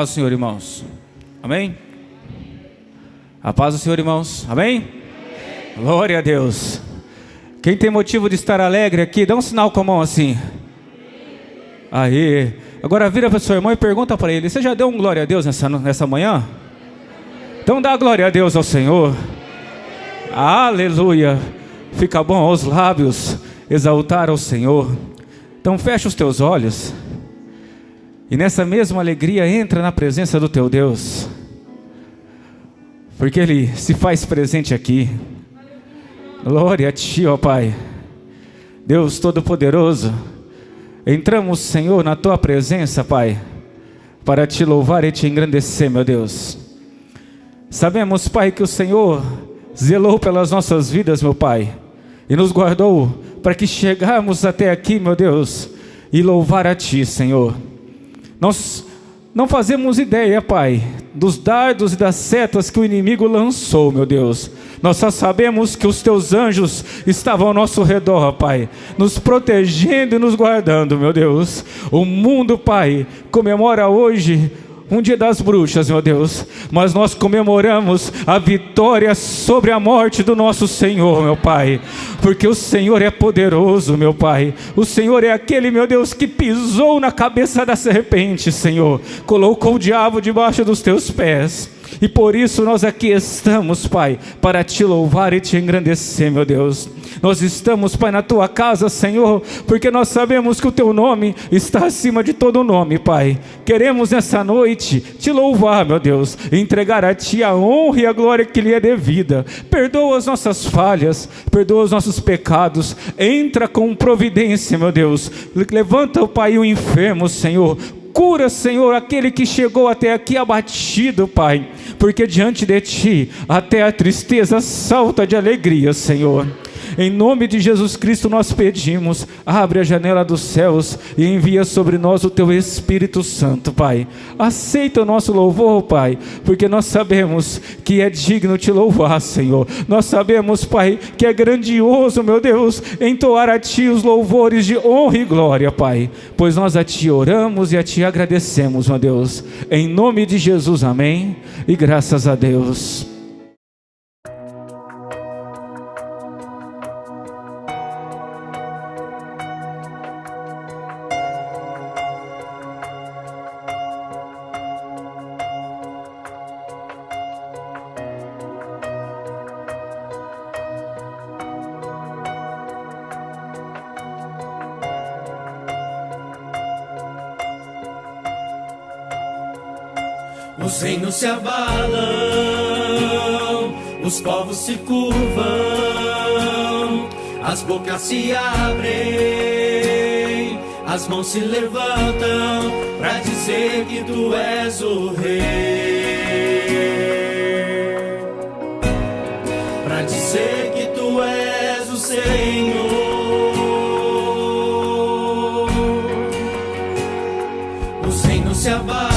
paz do Senhor, irmãos. Amém? A paz do Senhor, irmãos. Amém? Glória a Deus. Quem tem motivo de estar alegre aqui, dá um sinal com a mão assim. Aí. Agora vira para o seu irmão e pergunta para ele: você já deu um glória a Deus nessa manhã? Então dá glória a Deus ao Senhor. Aleluia. Fica bom aos lábios exaltar ao Senhor. Então fecha os teus olhos e nessa mesma alegria entra na presença do teu Deus, porque Ele se faz presente aqui. Glória a Ti, ó Pai, Deus Todo-Poderoso. Entramos, Senhor, na Tua presença, Pai, para Te louvar e Te engrandecer, meu Deus. Sabemos, Pai, que o Senhor zelou pelas nossas vidas, meu Pai, e nos guardou para que chegarmos até aqui, meu Deus, e louvar a Ti, Senhor. Nós não fazemos ideia, Pai, dos dardos e das setas que o inimigo lançou, meu Deus. Nós só sabemos que os Teus anjos estavam ao nosso redor, Pai, nos protegendo e nos guardando, meu Deus. O mundo, Pai, comemora hoje um dia das bruxas, meu Deus, mas nós comemoramos a vitória sobre a morte do nosso Senhor, meu Pai, porque o Senhor é poderoso, meu Pai. O Senhor é aquele, meu Deus, que pisou na cabeça da serpente, Senhor, colocou o diabo debaixo dos Teus pés. E por isso nós aqui estamos, Pai, para Te louvar e Te engrandecer, meu Deus. Nós estamos, Pai, na Tua casa, Senhor, porque nós sabemos que o Teu nome está acima de todo nome, Pai. Queremos nessa noite Te louvar, meu Deus, e entregar a Ti a honra e a glória que lhe é devida. Perdoa as nossas falhas, perdoa os nossos pecados, entra com providência, meu Deus. Levanta, Pai, o enfermo, Senhor. Cura, Senhor, aquele que chegou até aqui abatido, Pai, porque diante de Ti até a tristeza salta de alegria, Senhor. Em nome de Jesus Cristo nós pedimos, abre a janela dos céus e envia sobre nós o Teu Espírito Santo, Pai. Aceita o nosso louvor, Pai, porque nós sabemos que é digno Te louvar, Senhor. Nós sabemos, Pai, que é grandioso, meu Deus, entoar a Ti os louvores de honra e glória, Pai, pois nós a Ti oramos e a Ti agradecemos, meu Deus. Em nome de Jesus, amém, e graças a Deus. Os reinos se abalam, os povos se curvam, as bocas se abrem, as mãos se levantam para dizer que Tu és o Rei, para dizer que Tu és o Senhor. Os reinos se abalam,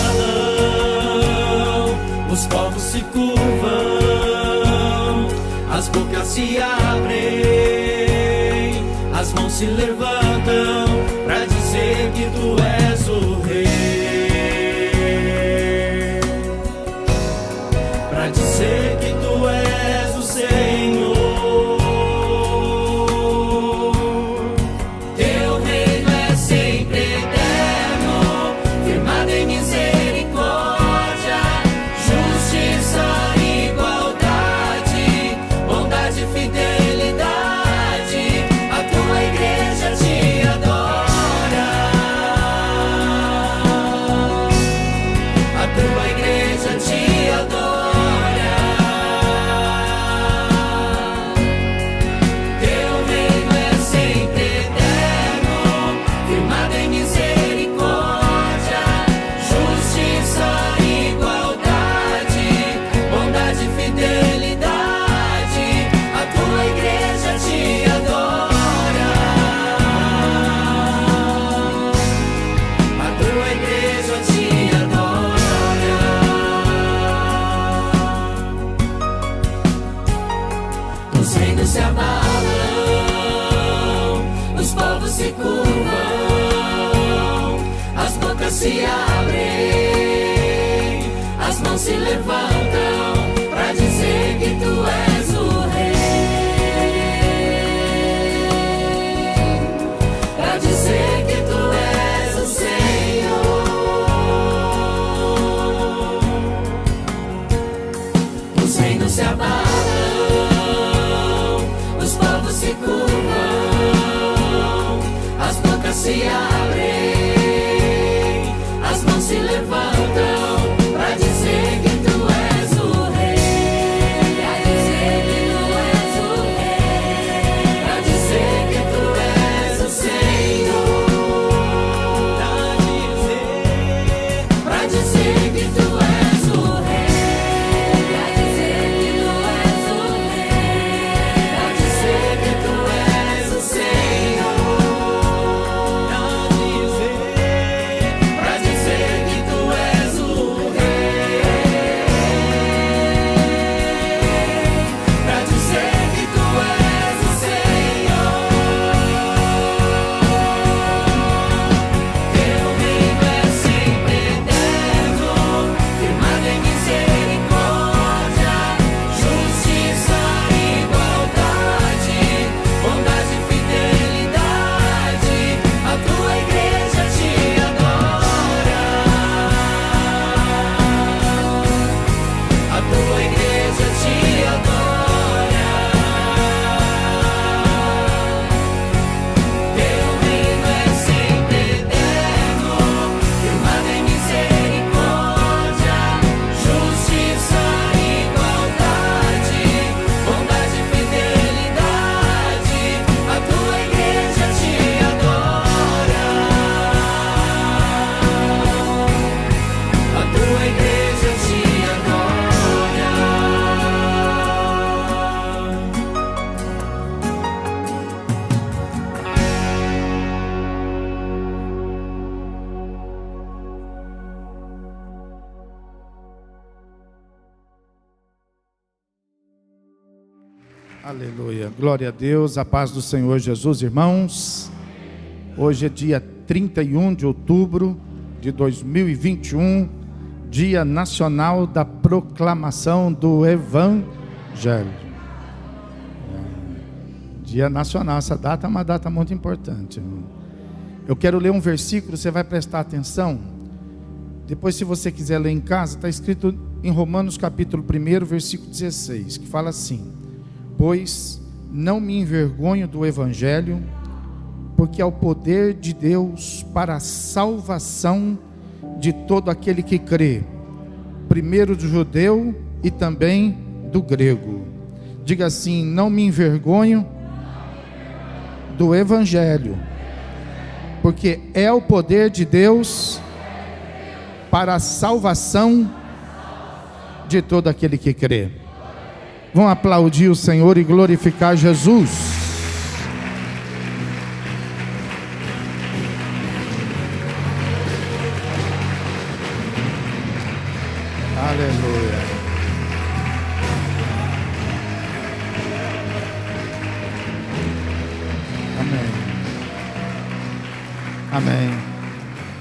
os povos se curvam, as bocas se abrem, as mãos se levantam para dizer que Tu és o Rei, para dizer que Tu és o Senhor. Teu reino é sempre eterno, firmado em misericórdia, se abalam, os povos se curvam, as bocas se abrem, mãos se levantam para dizer que tu és o Rei, para dizer que tu és o Senhor. Os reinos se abalam, os povos se curvam, as bocas se abrem, as mãos se levantam para dizer que tu és o Rei, para dizer que tu és o Rei, para dizer que tu és o Senhor, para dizer que tu és o Rei, para dizer que tu és o Rei, para dizer que tu és o Senhor, para dizer que tu és o Rei, para dizer que tu és o Senhor. Teu reino é sempre eterno, firmado em misericórdia, justiça e igualdade, bondade e fidelidade. A tua igreja te adora, a tua igreja te adora. Teu reino é sempre eterno, firmado em misericórdia, justiça e igualdade, bondade e fidelidade. A tua igreja te adora, a tua igreja te adora. Aleluia, glória a Deus, a paz do Senhor Jesus, irmãos. Hoje é dia 31 de outubro de 2021, Dia Nacional da Proclamação do Evangelho. Dia Nacional, essa data é uma data muito importante. Eu quero ler um versículo, você vai prestar atenção. Depois, se você quiser ler em casa, está escrito em Romanos capítulo 1, versículo 16, que fala assim: pois não me envergonho do Evangelho, porque é o poder de Deus para a salvação de todo aquele que crê, primeiro do judeu e também do grego. Diga assim: não me envergonho do Evangelho, porque é o poder de Deus para a salvação de todo aquele que crê. Vamos aplaudir o Senhor e glorificar Jesus. Aleluia. Amém. Amém.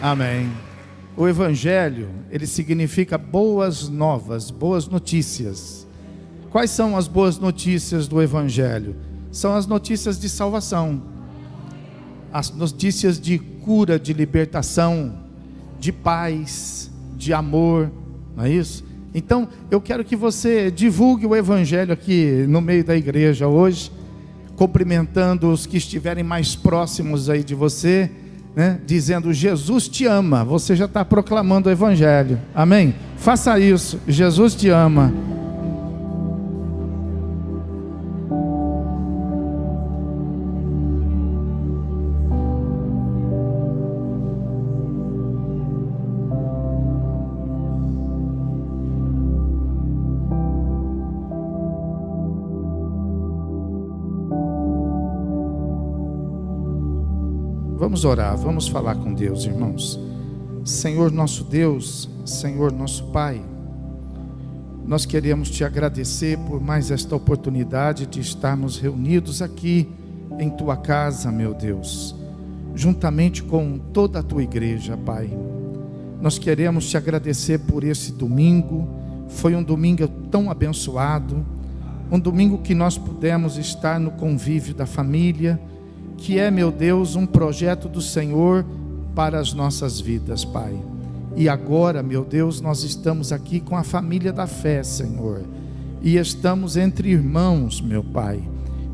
Amém. O Evangelho, ele significa boas novas, boas notícias. Quais são as boas notícias do Evangelho? São as notícias de salvação, as notícias de cura, de libertação, de paz, de amor, não é isso? Então, eu quero que você divulgue o Evangelho aqui no meio da igreja hoje, cumprimentando os que estiverem mais próximos aí de você, né? Dizendo: Jesus te ama. Você já está proclamando o Evangelho, amém? Faça isso, Jesus te ama. Vamos orar, vamos falar com Deus, irmãos. Senhor nosso Deus, Senhor nosso Pai, nós queremos te agradecer por mais esta oportunidade de estarmos reunidos aqui em tua casa, meu Deus, juntamente com toda a tua igreja, Pai. Nós queremos te agradecer por esse domingo, Foi um domingo tão abençoado, um domingo que nós pudemos estar no convívio da família, que é, meu Deus, um projeto do Senhor para as nossas vidas, Pai. E agora, meu Deus, nós estamos aqui com a família da fé, Senhor, e estamos entre irmãos, meu Pai,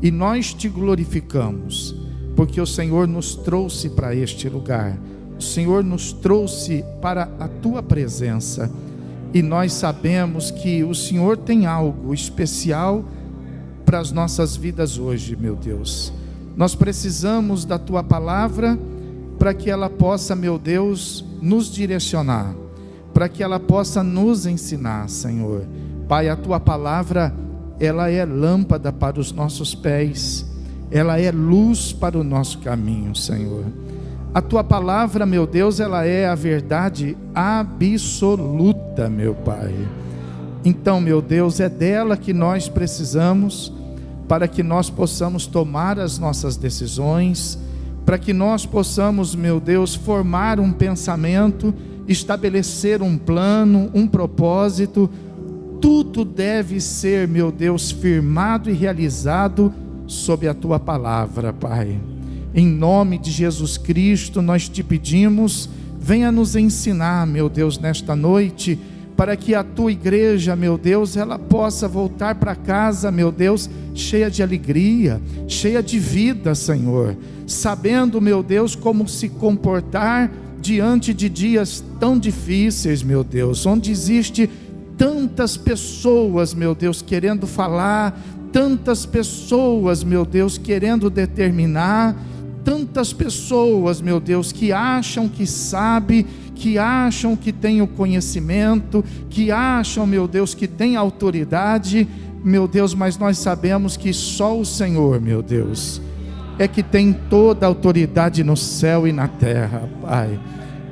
e nós te glorificamos, porque o Senhor nos trouxe para este lugar, o Senhor nos trouxe para a tua presença, e nós sabemos que o Senhor tem algo especial para as nossas vidas hoje, meu Deus. Nós precisamos da tua palavra para que ela possa, meu Deus, nos direcionar, para que ela possa nos ensinar, Senhor. Pai, a tua palavra, ela é lâmpada para os nossos pés, ela é luz para o nosso caminho, Senhor. A tua palavra, meu Deus, ela é a verdade absoluta, meu Pai. Então, meu Deus, é dela que nós precisamos para que nós possamos tomar as nossas decisões, para que nós possamos, meu Deus, formar um pensamento, estabelecer um plano, um propósito. Tudo deve ser, meu Deus, firmado e realizado sob a tua palavra, Pai. Em nome de Jesus Cristo, nós te pedimos, venha nos ensinar, meu Deus, nesta noite, para que a tua igreja, meu Deus, ela possa voltar para casa, meu Deus, cheia de alegria, cheia de vida, Senhor, sabendo, meu Deus, como se comportar diante de dias tão difíceis, meu Deus, onde existe tantas pessoas, meu Deus, querendo falar, tantas pessoas, meu Deus, querendo determinar, tantas pessoas, meu Deus, que acham que sabe, que acham que tem o conhecimento, que acham, meu Deus, que tem autoridade, meu Deus, mas nós sabemos que só o Senhor, meu Deus, é que tem toda a autoridade no céu e na terra, Pai.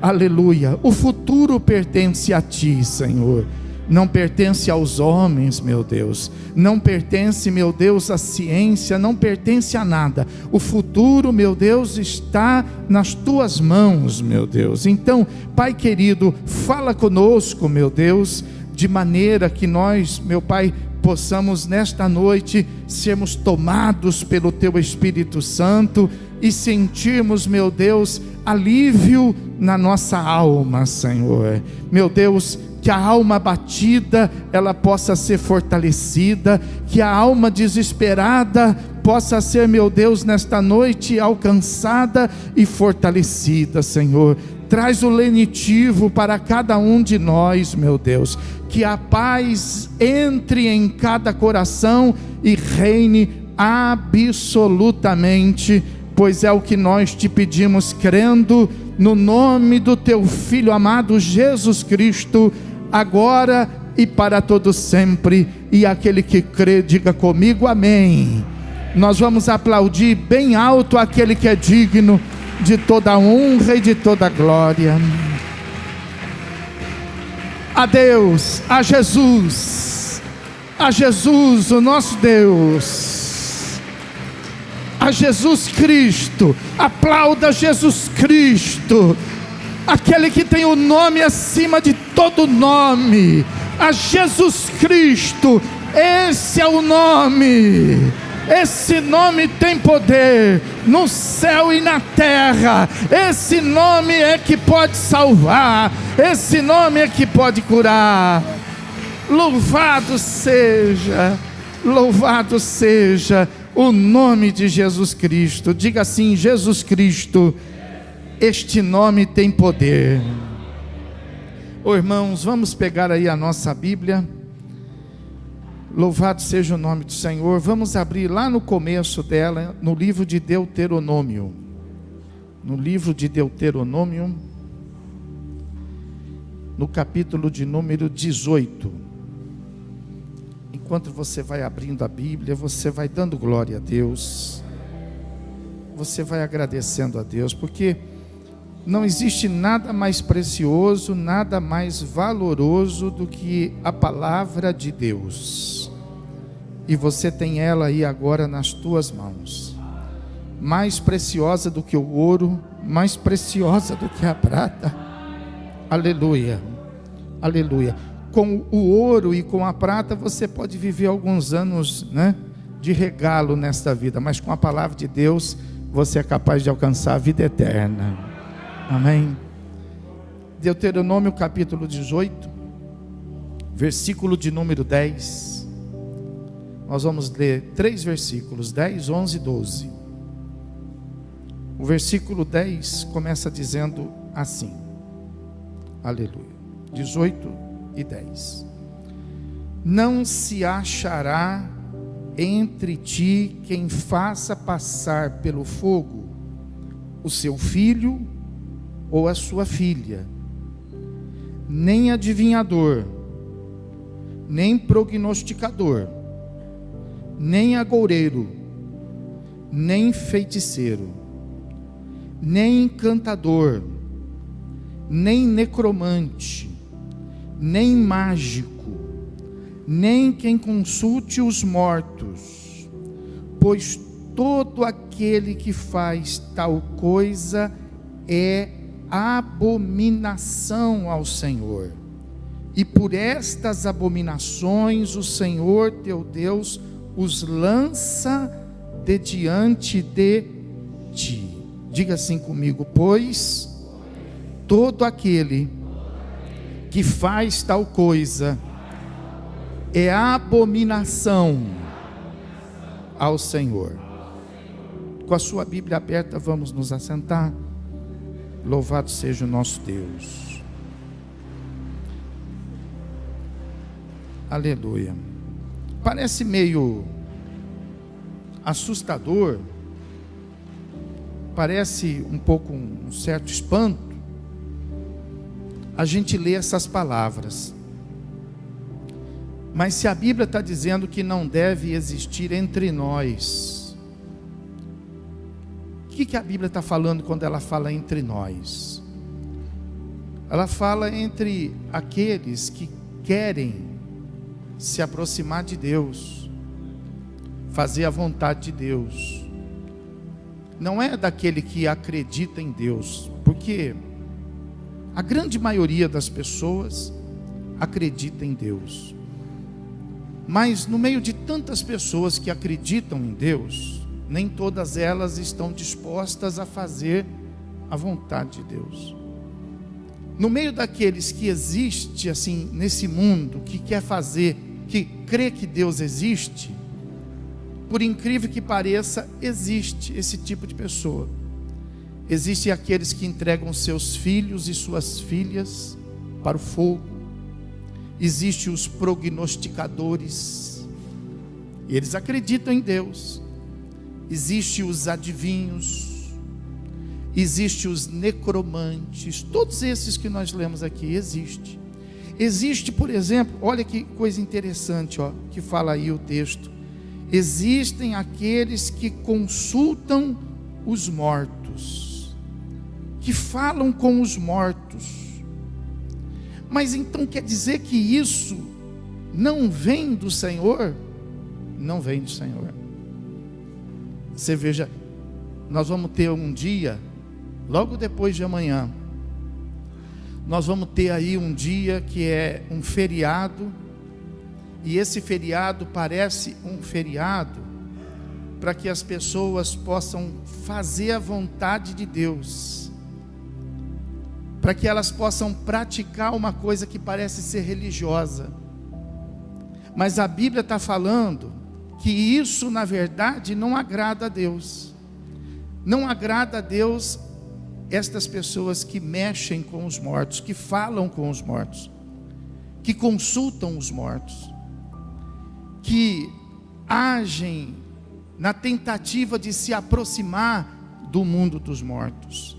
Aleluia. O futuro pertence a ti, Senhor. Não pertence aos homens, meu Deus, não pertence, meu Deus, à ciência, não pertence a nada. O futuro, meu Deus, está nas tuas mãos, meu Deus. Então, Pai querido, fala conosco, meu Deus, de maneira que nós, meu Pai, possamos nesta noite sermos tomados pelo teu Espírito Santo e sentirmos, meu Deus, alívio na nossa alma, Senhor. Meu Deus, que a alma abatida, ela possa ser fortalecida, que a alma desesperada possa ser, meu Deus, nesta noite alcançada e fortalecida, Senhor. Traz o lenitivo para cada um de nós, meu Deus, que a paz entre em cada coração e reine absolutamente, pois é o que nós te pedimos, crendo no nome do teu Filho amado Jesus Cristo, agora e para todo sempre. E aquele que crê, diga comigo amém. Nós vamos aplaudir bem alto aquele que é digno de toda honra e de toda glória. A Deus, a Jesus, o nosso Deus, a Jesus Cristo. Aplauda Jesus Cristo, aquele que tem o nome acima de todo nome, a Jesus Cristo. Esse é o nome, esse nome tem poder no céu e na terra. Esse nome é que pode salvar, esse nome é que pode curar. Louvado seja o nome de Jesus Cristo. Diga assim: Jesus Cristo, este nome tem poder. Irmãos, vamos pegar aí a nossa Bíblia. Louvado seja o nome do Senhor. Vamos abrir lá no começo dela, no livro de Deuteronômio. No livro de Deuteronômio, no capítulo de número 18. Enquanto você vai abrindo a Bíblia, você vai dando glória a Deus, você vai agradecendo a Deus, porque não existe nada mais precioso, nada mais valoroso do que a palavra de Deus. E você tem ela aí agora nas tuas mãos, mais preciosa do que o ouro, mais preciosa do que a prata. Aleluia, aleluia. com o ouro e com a prata você pode viver alguns anos, né, de regalo nesta vida, mas com a palavra de Deus você é capaz de alcançar a vida eterna. Amém? Deuteronômio capítulo 18, versículo de número 10. Nós vamos ler 3 versículos, 10, 11 e 12. O versículo 10 começa dizendo assim, aleluia, 18 e 10. Não se achará entre ti quem faça passar pelo fogo o seu filho ou a sua filha, nem adivinhador, nem prognosticador, nem agoureiro, nem feiticeiro, nem encantador, nem necromante, nem mágico, nem quem consulte os mortos, pois todo aquele que faz tal coisa é abominação ao Senhor. E por estas abominações o Senhor teu Deus os lança de diante de ti. Diga assim comigo: pois todo aquele que faz tal coisa é abominação ao Senhor. Com a sua Bíblia aberta, vamos nos assentar. Louvado seja o nosso Deus. Aleluia. Parece meio assustador, parece um pouco um certo espanto a gente lê essas palavras. Mas se a Bíblia está dizendo que não deve existir entre nós, o que a Bíblia está falando quando ela fala entre nós? Ela fala entre aqueles que querem se aproximar de Deus, fazer a vontade de Deus. Não é daquele que acredita em Deus, porque a grande maioria das pessoas acredita em Deus. Mas no meio de tantas pessoas que acreditam em Deus, nem todas elas estão dispostas a fazer a vontade de Deus. No meio daqueles que existe assim nesse mundo, que quer fazer, que crê que Deus existe, por incrível que pareça, existe esse tipo de pessoa. Existem aqueles que entregam seus filhos e suas filhas para o fogo. Existem os prognosticadores, e eles acreditam em Deus. Existem os adivinhos, existem os necromantes, todos esses que nós lemos aqui existem. Existe, por exemplo, olha que coisa interessante, ó, que fala aí o texto. Existem aqueles que consultam os mortos, que falam com os mortos. Mas então quer dizer que isso não vem do Senhor? Não vem do Senhor. Você veja, nós vamos ter um dia, logo depois de amanhã, nós vamos ter aí um dia que é um feriado, e esse feriado parece um feriado para que as pessoas possam fazer a vontade de Deus, para que elas possam praticar uma coisa que parece ser religiosa. Mas a Bíblia está falando que isso na verdade não agrada a Deus. Não agrada a Deus estas pessoas que mexem com os mortos, que falam com os mortos, que consultam os mortos, que agem na tentativa de se aproximar do mundo dos mortos.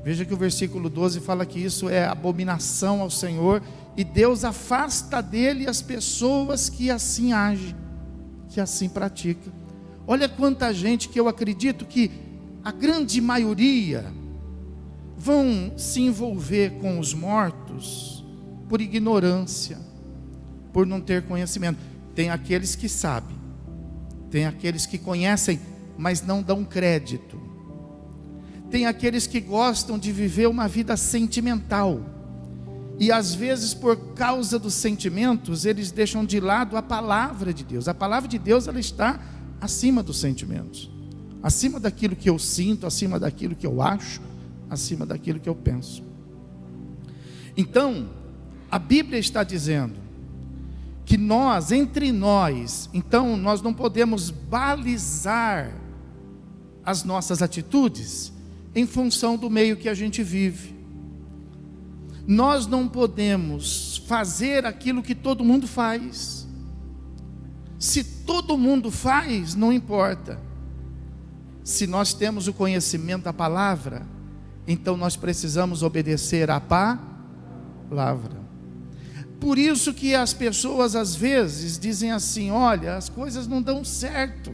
Veja que o versículo 12 fala que isso é abominação ao Senhor, e Deus afasta dele as pessoas que assim agem, que assim praticam. Olha quanta gente que eu acredito que a grande maioria vão se envolver com os mortos por ignorância, por não ter conhecimento. Tem aqueles que sabem, tem aqueles que conhecem, mas não dão crédito. Tem aqueles que gostam de viver uma vida sentimental, E às vezes, por causa dos sentimentos, eles deixam de lado a palavra de Deus. A palavra de Deus, ela está acima dos sentimentos, acima daquilo que eu sinto, acima daquilo que eu acho, acima daquilo que eu penso. Então, a Bíblia está dizendo que nós, entre nós, então nós não podemos balizar as nossas atitudes em função do meio que a gente vive. Nós não podemos fazer aquilo que todo mundo faz. Se todo mundo faz, não importa. Se nós temos o conhecimento da palavra, então nós precisamos obedecer à palavra. Por isso que as pessoas às vezes dizem assim: olha, as coisas não dão certo.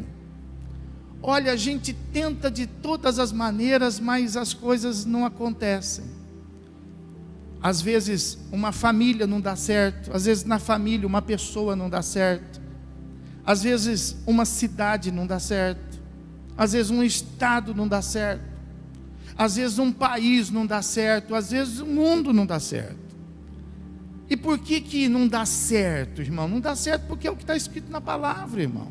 Olha, a gente tenta de todas as maneiras, mas as coisas não acontecem. Às vezes uma família não dá certo, às vezes na família uma pessoa não dá certo, às vezes uma cidade não dá certo, às vezes um estado não dá certo, às vezes um país não dá certo, às vezes o mundo não dá certo. E por que não dá certo, irmão? Não dá certo porque é o que está escrito na palavra, irmão.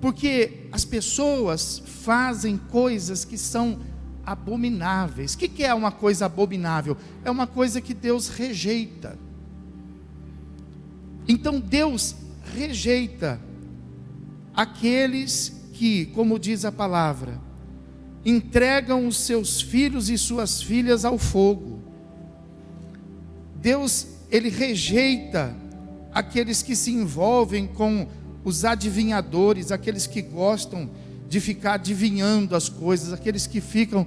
Porque as pessoas fazem coisas que são abomináveis. O que é uma coisa abominável? É uma coisa que Deus rejeita. Então Deus rejeita aqueles que, como diz a palavra, entregam os seus filhos e suas filhas ao fogo. Deus, Ele rejeita aqueles que se envolvem com os adivinhadores, aqueles que gostam de ficar adivinhando as coisas, aqueles que ficam,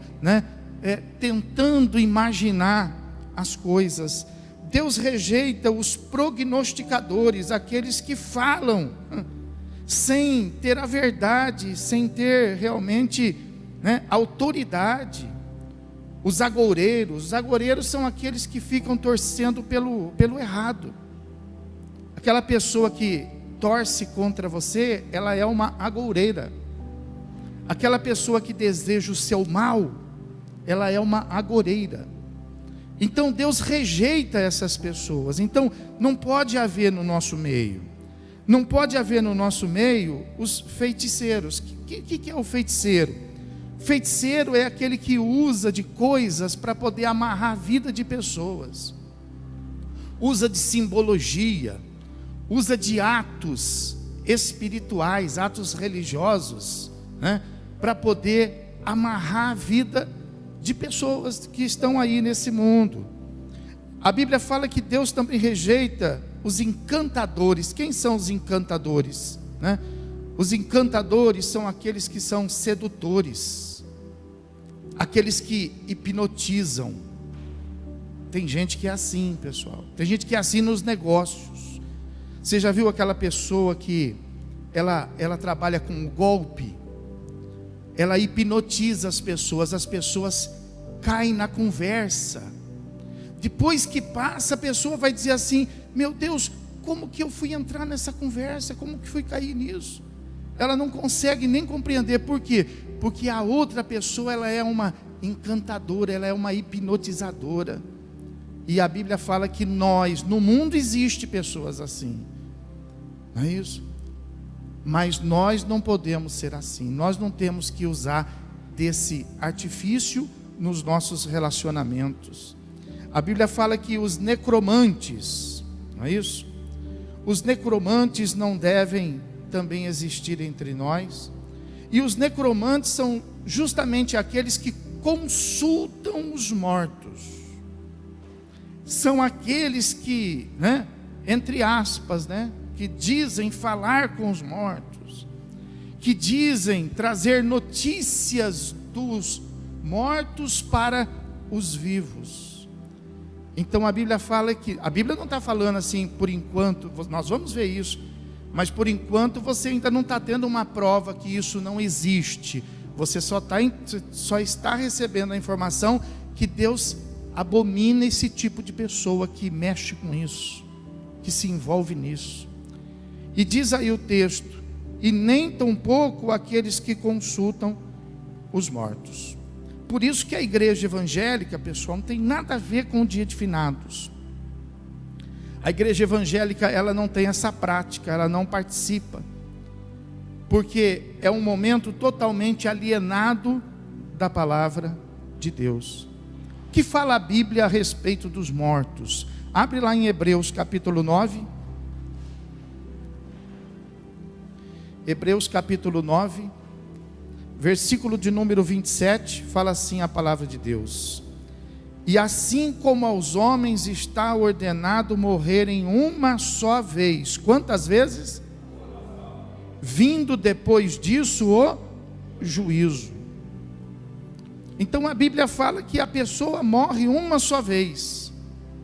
tentando imaginar as coisas. Deus rejeita os prognosticadores, aqueles que falam sem ter a verdade, sem ter realmente autoridade. Os agoureiros são aqueles que ficam torcendo pelo errado. Aquela pessoa que torce contra você, ela é uma agoureira. Aquela pessoa que deseja o seu mal, ela é uma agoureira. Então Deus rejeita essas pessoas. Então não pode haver no nosso meio, não pode haver no nosso meio os feiticeiros. O que é o feiticeiro? Feiticeiro é aquele que usa de coisas para poder amarrar a vida de pessoas, usa de simbologia, usa de atos espirituais, atos religiosos, para poder amarrar a vida de pessoas que estão aí nesse mundo. A Bíblia fala que Deus também rejeita os encantadores. Quem são os encantadores? Os encantadores são aqueles que são sedutores, aqueles que hipnotizam. Tem gente que é assim, pessoal. Tem gente que é assim nos negócios. Você já viu aquela pessoa que ela trabalha com golpe? Ela hipnotiza as pessoas caem na conversa. Depois que passa, a pessoa vai dizer assim: meu Deus, como que eu fui entrar nessa conversa? Como que fui cair nisso? Ela não consegue nem compreender. Por quê? Porque a outra pessoa, ela é uma encantadora, ela é uma hipnotizadora. E a Bíblia fala que no mundo existe pessoas assim, não é isso? Mas nós não podemos ser assim. Nós não temos que usar desse artifício nos nossos relacionamentos. A Bíblia fala que os necromantes, não é isso? Os necromantes não devem também existir entre nós. E os necromantes são justamente aqueles que consultam os mortos. São aqueles que, entre aspas, que dizem falar com os mortos, que dizem trazer notícias dos mortos para os vivos. Então a Bíblia fala que, a Bíblia não está falando assim, por enquanto, nós vamos ver isso, mas por enquanto você ainda não está tendo uma prova que isso não existe. Você só está recebendo a informação que Deus abomina esse tipo de pessoa que mexe com isso, que se envolve nisso. E diz aí o texto: e nem tampouco aqueles que consultam os mortos. Por isso que a igreja evangélica, pessoal, não tem nada a ver com o dia de finados. A igreja evangélica, ela não tem essa prática, ela não participa, porque é um momento totalmente alienado da palavra de Deus. Que fala a Bíblia a respeito dos mortos? Abre lá em Hebreus capítulo 9. Hebreus capítulo 9, versículo de número 27, fala assim a palavra de Deus: e assim como aos homens está ordenado morrerem uma só vez. Quantas vezes? Vindo depois disso o juízo. Então a Bíblia fala que a pessoa morre uma só vez.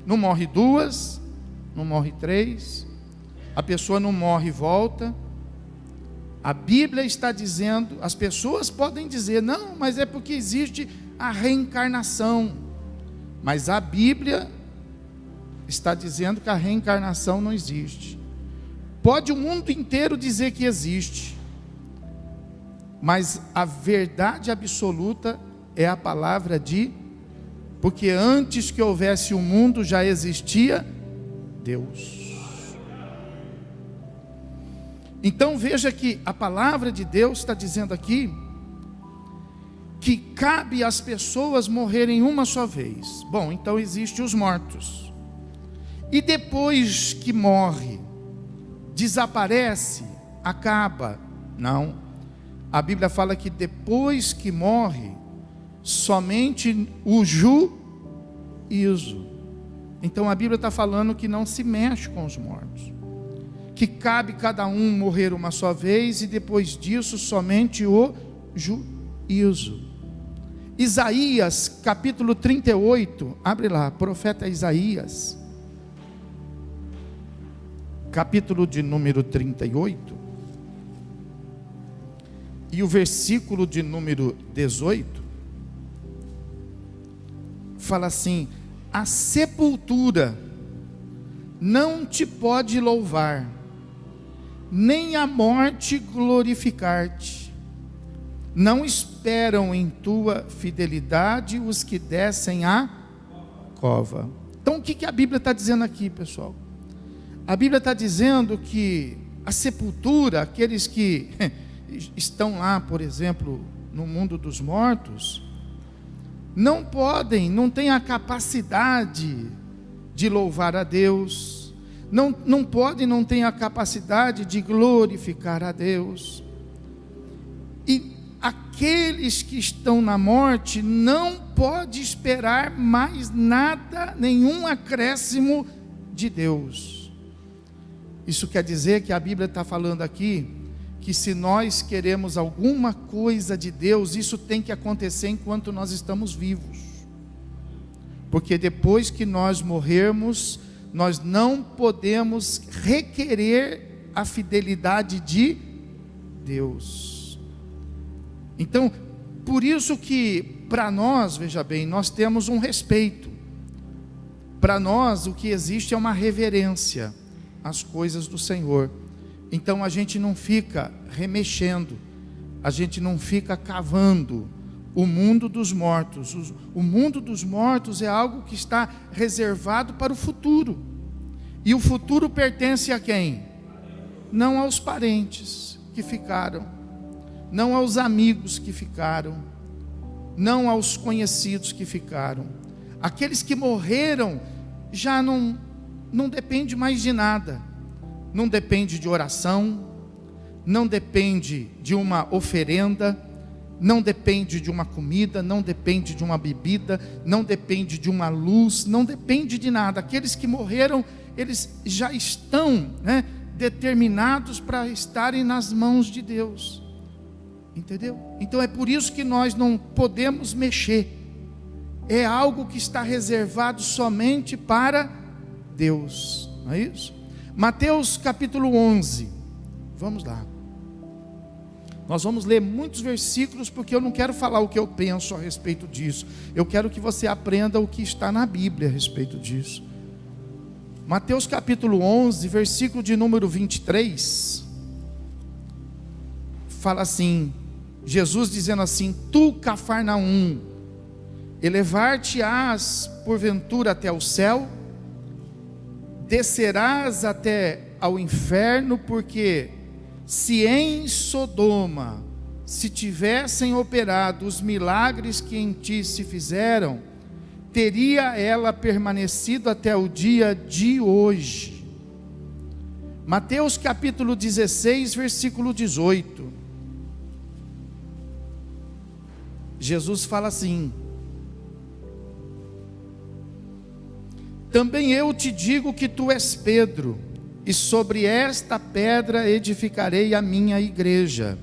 Não morre duas, não morre três. A pessoa não morre e volta. A Bíblia está dizendo, as pessoas podem dizer, não, mas é porque existe a reencarnação. Mas a Bíblia está dizendo que a reencarnação não existe. Pode o mundo inteiro dizer que existe, mas a verdade absoluta é a palavra de, porque antes que houvesse o mundo já existia Deus. Então veja que a palavra de Deus está dizendo aqui que cabe às pessoas morrerem uma só vez. Bom, então existem os mortos. E depois que morre, desaparece, acaba? Não. A Bíblia fala que depois que morre, somente o juízo. Então a Bíblia está falando que não se mexe com os mortos, que cabe cada um morrer uma só vez, e depois disso somente o juízo. Isaías capítulo 38, abre lá, profeta Isaías, capítulo de número 38, e o versículo de número 18, fala assim: a sepultura não te pode louvar, nem a morte glorificar-te. Não esperam em tua fidelidade os que descem à cova. Então o que a Bíblia está dizendo aqui, pessoal? A Bíblia está dizendo que a sepultura, aqueles que estão lá, por exemplo, no mundo dos mortos, não podem, não têm a capacidade de louvar a Deus, não podem, não têm a capacidade de glorificar a Deus. E aqueles que estão na morte não podem esperar mais nada, nenhum acréscimo de Deus. Isso quer dizer que a Bíblia está falando aqui que se nós queremos alguma coisa de Deus, isso tem que acontecer enquanto nós estamos vivos, porque depois que nós morrermos, nós não podemos requerer a fidelidade de Deus. Então, por isso que para nós, veja bem, nós temos um respeito. Para nós o que existe é uma reverência às coisas do Senhor. Então a gente não fica remexendo, a gente não fica cavando o mundo dos mortos. O mundo dos mortos é algo que está reservado para o futuro. E o futuro pertence a quem? Não aos parentes que ficaram, não aos amigos que ficaram, não aos conhecidos que ficaram. Aqueles que morreram já não depende mais de nada. Não depende de oração, não depende de uma oferenda, não depende de uma comida, não depende de uma bebida, não depende de uma luz, não depende de nada. Aqueles que morreram, eles já estão, determinados para estarem nas mãos de Deus. Entendeu? Então é por isso que nós não podemos mexer. É algo que está reservado somente para Deus, não é isso? Mateus capítulo 11, vamos lá. Nós vamos ler muitos versículos, porque eu não quero falar o que eu penso a respeito disso. Eu quero que você aprenda o que está na Bíblia a respeito disso. Mateus capítulo 11, versículo de número 23, fala assim, Jesus dizendo assim: tu, Cafarnaum, Elevar-te-ás porventura até o céu? Descerás até ao inferno? Porque se em Sodoma se tivessem operado os milagres que em ti se fizeram, teria ela permanecido até o dia de hoje. Mateus capítulo 16, versículo 18. Jesus fala assim: também eu te digo que tu és Pedro, e sobre esta pedra edificarei a minha igreja,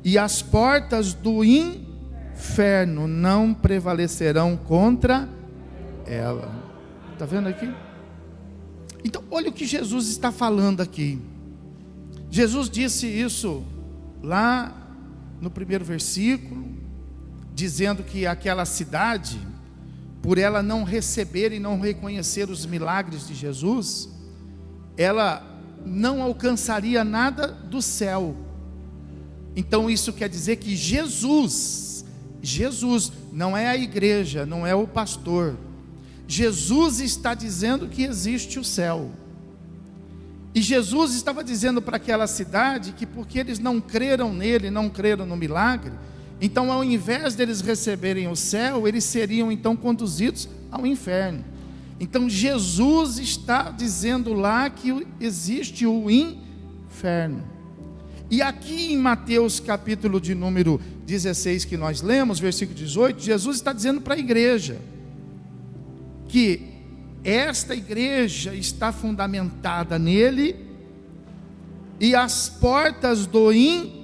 e as portas do inferno não prevalecerão contra ela. Está vendo aqui? Então, olha o que Jesus está falando aqui. Jesus disse isso lá no primeiro versículo, dizendo que aquela cidade, por ela não receber e não reconhecer os milagres de Jesus, ela não alcançaria nada do céu. Então isso quer dizer que Jesus não é a igreja, não é o pastor. Jesus está dizendo que existe o céu. E Jesus estava dizendo para aquela cidade que porque eles não creram nele, não creram no milagre, então ao invés deles receberem o céu, eles seriam então conduzidos ao inferno. Então Jesus está dizendo lá que existe o inferno. E aqui em Mateus capítulo de número 16 que nós lemos, versículo 18, Jesus está dizendo para a igreja que esta igreja está fundamentada nele, e as portas do inferno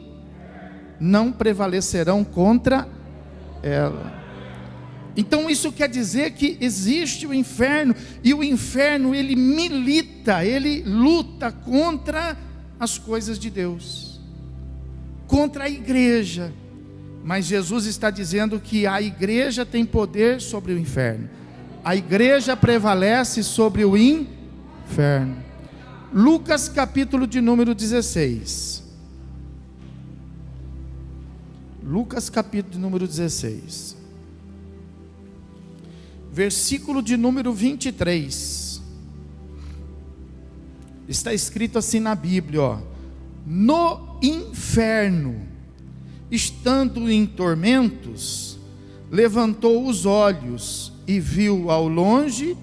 não prevalecerão contra ela. Então isso quer dizer que existe o inferno, e o inferno ele milita, ele luta contra as coisas de Deus, contra a igreja. Mas Jesus está dizendo que a igreja tem poder sobre o inferno, a igreja prevalece sobre o inferno. Lucas capítulo de número 16. Lucas capítulo de número 16, versículo de número 23, está escrito assim na Bíblia, ó: no inferno, estando em tormentos, levantou os olhos e viu ao longe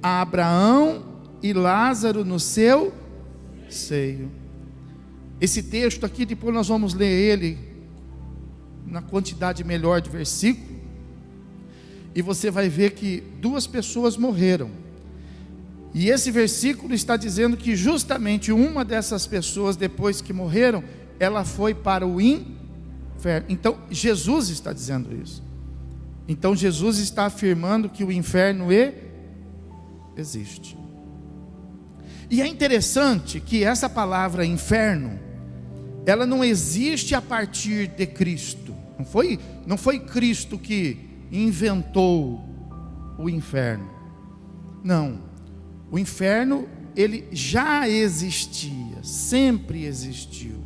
a Abraão e Lázaro no seu seio. Esse texto aqui, depois nós vamos ler ele na quantidade melhor de versículo, e você vai ver que duas pessoas morreram, e esse versículo está dizendo que justamente uma dessas pessoas, depois que morreram, ela foi para o inferno. Então Jesus está dizendo isso. Então Jesus está afirmando que o inferno existe. E é interessante que essa palavra inferno, ela não existe a partir de Cristo. Não foi Cristo que inventou o inferno. Não. O inferno, ele já existia, sempre existiu.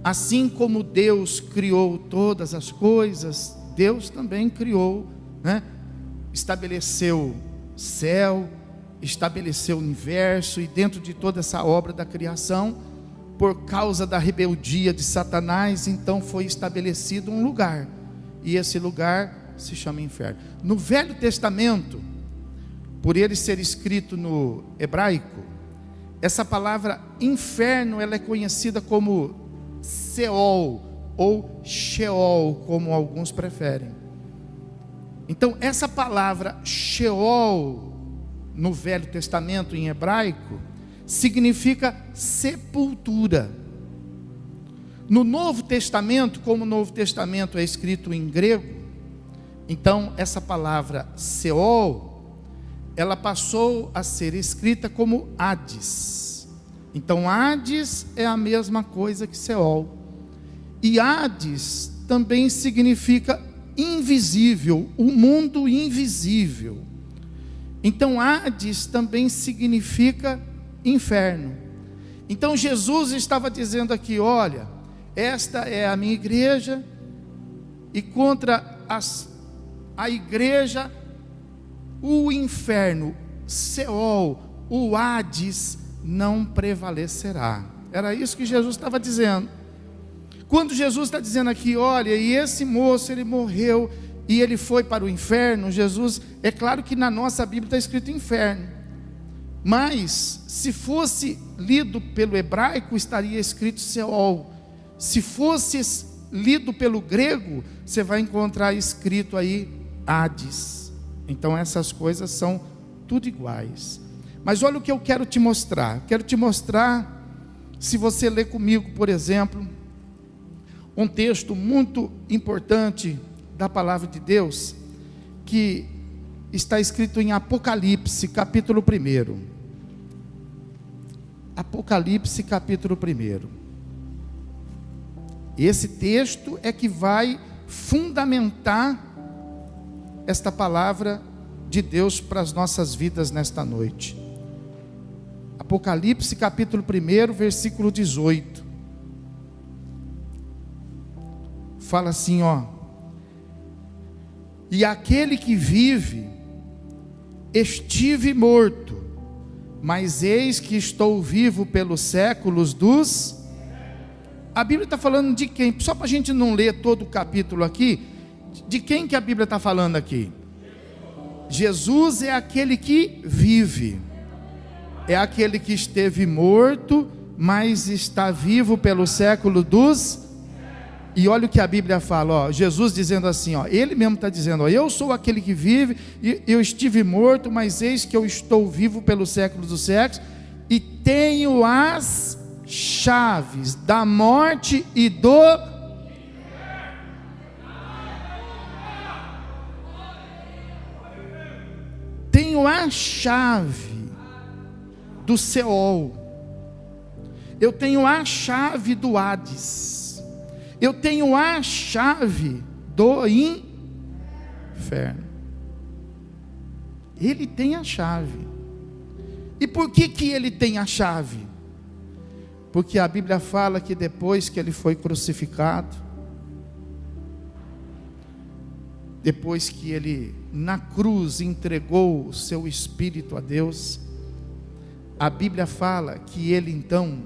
Assim como Deus criou todas as coisas, Deus também criou, estabeleceu céu, estabeleceu o universo, e dentro de toda essa obra da criação, por causa da rebeldia de Satanás, então foi estabelecido um lugar, e esse lugar se chama inferno. No Velho Testamento, por ele ser escrito no hebraico, essa palavra inferno, ela é conhecida como Seol, ou Sheol, como alguns preferem. Então essa palavra Sheol, no Velho Testamento em hebraico, significa sepultura. No Novo Testamento, como o Novo Testamento é escrito em grego, então essa palavra Seol, ela passou a ser escrita como Hades. Então Hades é a mesma coisa que Seol, e Hades também significa invisível, o mundo invisível. Então Hades também significa inferno. Então Jesus estava dizendo aqui: olha, esta é a minha igreja, e contra a igreja, o inferno, Seol, o Hades, não prevalecerá. Era isso que Jesus estava dizendo. Quando Jesus está dizendo aqui, olha, e esse moço, ele morreu e ele foi para o inferno, Jesus, é claro que na nossa Bíblia está escrito inferno, mas se fosse lido pelo hebraico, estaria escrito Seol. Se fosse lido pelo grego, você vai encontrar escrito aí Hades. Então essas coisas são tudo iguais. Mas olha o que eu quero te mostrar. Quero te mostrar, se você ler comigo, por exemplo, um texto muito importante da palavra de Deus, que está escrito em Apocalipse, capítulo 1. Apocalipse, capítulo 1. Esse texto é que vai fundamentar esta palavra de Deus para as nossas vidas nesta noite. Apocalipse, capítulo 1, versículo 18. Fala assim, ó: e aquele que vive, estive morto, mas eis que estou vivo pelos séculos dos... A Bíblia está falando de quem? Só para a gente não ler todo o capítulo aqui, de quem que a Bíblia está falando aqui? Jesus é aquele que vive, é aquele que esteve morto, mas está vivo pelo século dos... E olha o que a Bíblia fala, ó, Jesus dizendo assim, ó, ele mesmo está dizendo, ó, eu sou aquele que vive, e eu estive morto, mas eis que eu estou vivo pelos séculos dos séculos, e tenho as chaves da morte e do... Tenho a chave do Seol, eu tenho a chave do Hades, eu tenho a chave do inferno. Ele tem a chave. E por que ele tem a chave? Porque a Bíblia fala que depois que ele foi crucificado, depois que ele na cruz entregou o seu espírito a Deus, a Bíblia fala que ele então,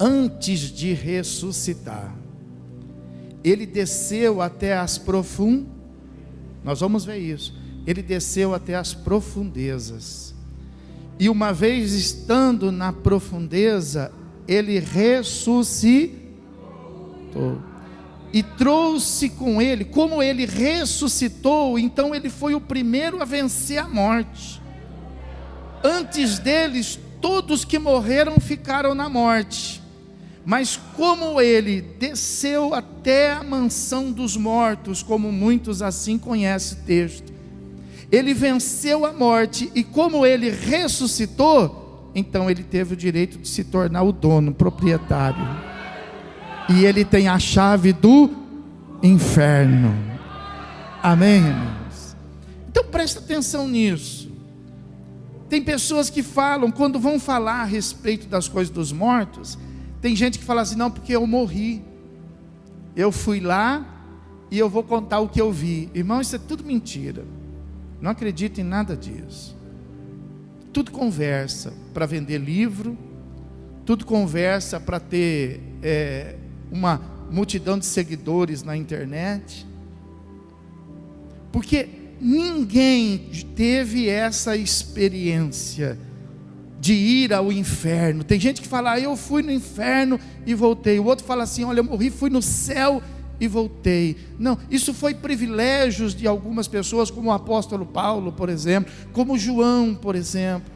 antes de ressuscitar, ele desceu até as profundezas. Nós vamos ver isso. Ele desceu até as profundezas. E uma vez estando na profundeza, ele ressuscitou. E trouxe com ele, como ele ressuscitou, então ele foi o primeiro a vencer a morte. Antes deles, todos que morreram ficaram na morte. Mas como ele desceu até a mansão dos mortos, como muitos assim conhecem o texto, ele venceu a morte, e como ele ressuscitou, então ele teve o direito de se tornar o dono, o proprietário, e ele tem a chave do inferno. Amém, irmãos? Então presta atenção nisso. Tem pessoas que falam, quando vão falar a respeito das coisas dos mortos, tem gente que fala assim, não, porque eu morri, eu fui lá e eu vou contar o que eu vi. Irmão, isso é tudo mentira. Não acredito em nada disso. Tudo conversa para vender livro, tudo conversa para ter uma multidão de seguidores na internet, porque ninguém teve essa experiência de ir ao inferno. Tem gente que fala, eu fui no inferno e voltei. O outro fala assim, olha, eu morri, fui no céu e voltei. Não, isso foi privilégios de algumas pessoas, como o apóstolo Paulo, por exemplo, como João, por exemplo,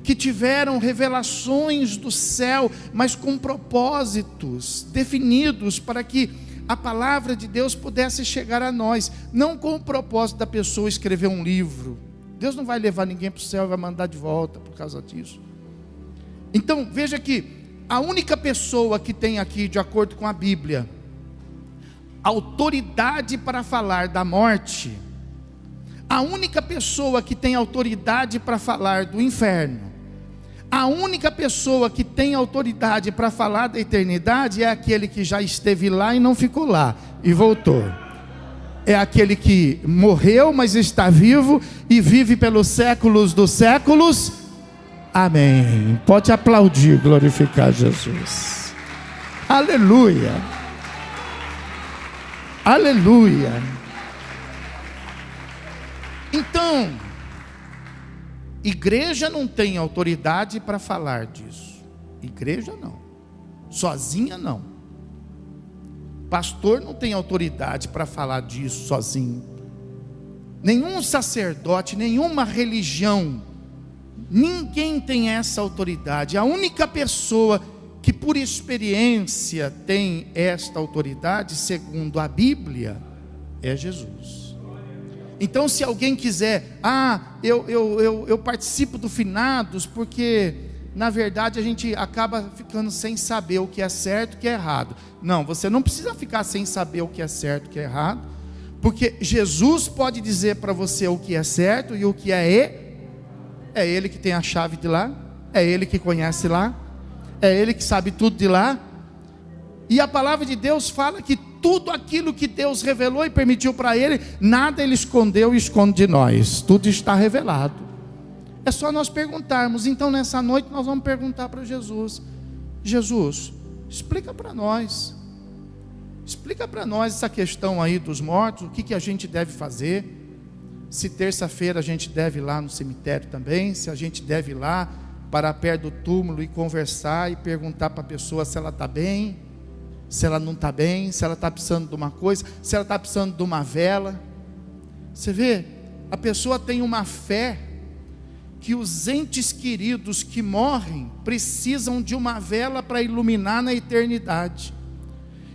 que tiveram revelações do céu, mas com propósitos definidos para que a palavra de Deus pudesse chegar a nós, não com o propósito da pessoa escrever um livro. Deus não vai levar ninguém para o céu e vai mandar de volta por causa disso. Então veja que a única pessoa que tem aqui, de acordo com a Bíblia, autoridade para falar da morte, a única pessoa que tem autoridade para falar do inferno, a única pessoa que tem autoridade para falar da eternidade é aquele que já esteve lá e não ficou lá e voltou. é aquele que morreu, mas está vivo e vive pelos séculos dos séculos. Amém. Pode aplaudir, glorificar Jesus. Aleluia. Aleluia. Então, igreja não tem autoridade para falar disso. Igreja não. Sozinha não. Pastor não tem autoridade para falar disso sozinho. Nenhum sacerdote, nenhuma religião, ninguém tem essa autoridade. A única pessoa que por experiência tem esta autoridade, segundo a Bíblia, é Jesus. Então, se alguém quiser, eu participo do finados porque na verdade a gente acaba ficando sem saber o que é certo e o que é errado. Não, você não precisa ficar sem saber o que é certo e o que é errado, porque Jesus pode dizer para você o que é certo e o que é Ele que tem a chave de lá, é Ele que conhece lá, é Ele que sabe tudo de lá. E a palavra de Deus fala que tudo aquilo que Deus revelou e permitiu para Ele, nada Ele escondeu e esconde de nós, tudo está revelado. É só nós perguntarmos. Então nessa noite nós vamos perguntar para Jesus: Jesus, explica para nós. Explica para nós essa questão aí dos mortos, o que a gente deve fazer. Se terça-feira a gente deve ir lá no cemitério também, se a gente deve ir lá para perto do túmulo e conversar e perguntar para a pessoa se ela está bem, se ela não está bem, se ela está precisando de uma coisa, se ela está precisando de uma vela. Você vê, a pessoa tem uma fé que os entes queridos que morrem precisam de uma vela para iluminar na eternidade.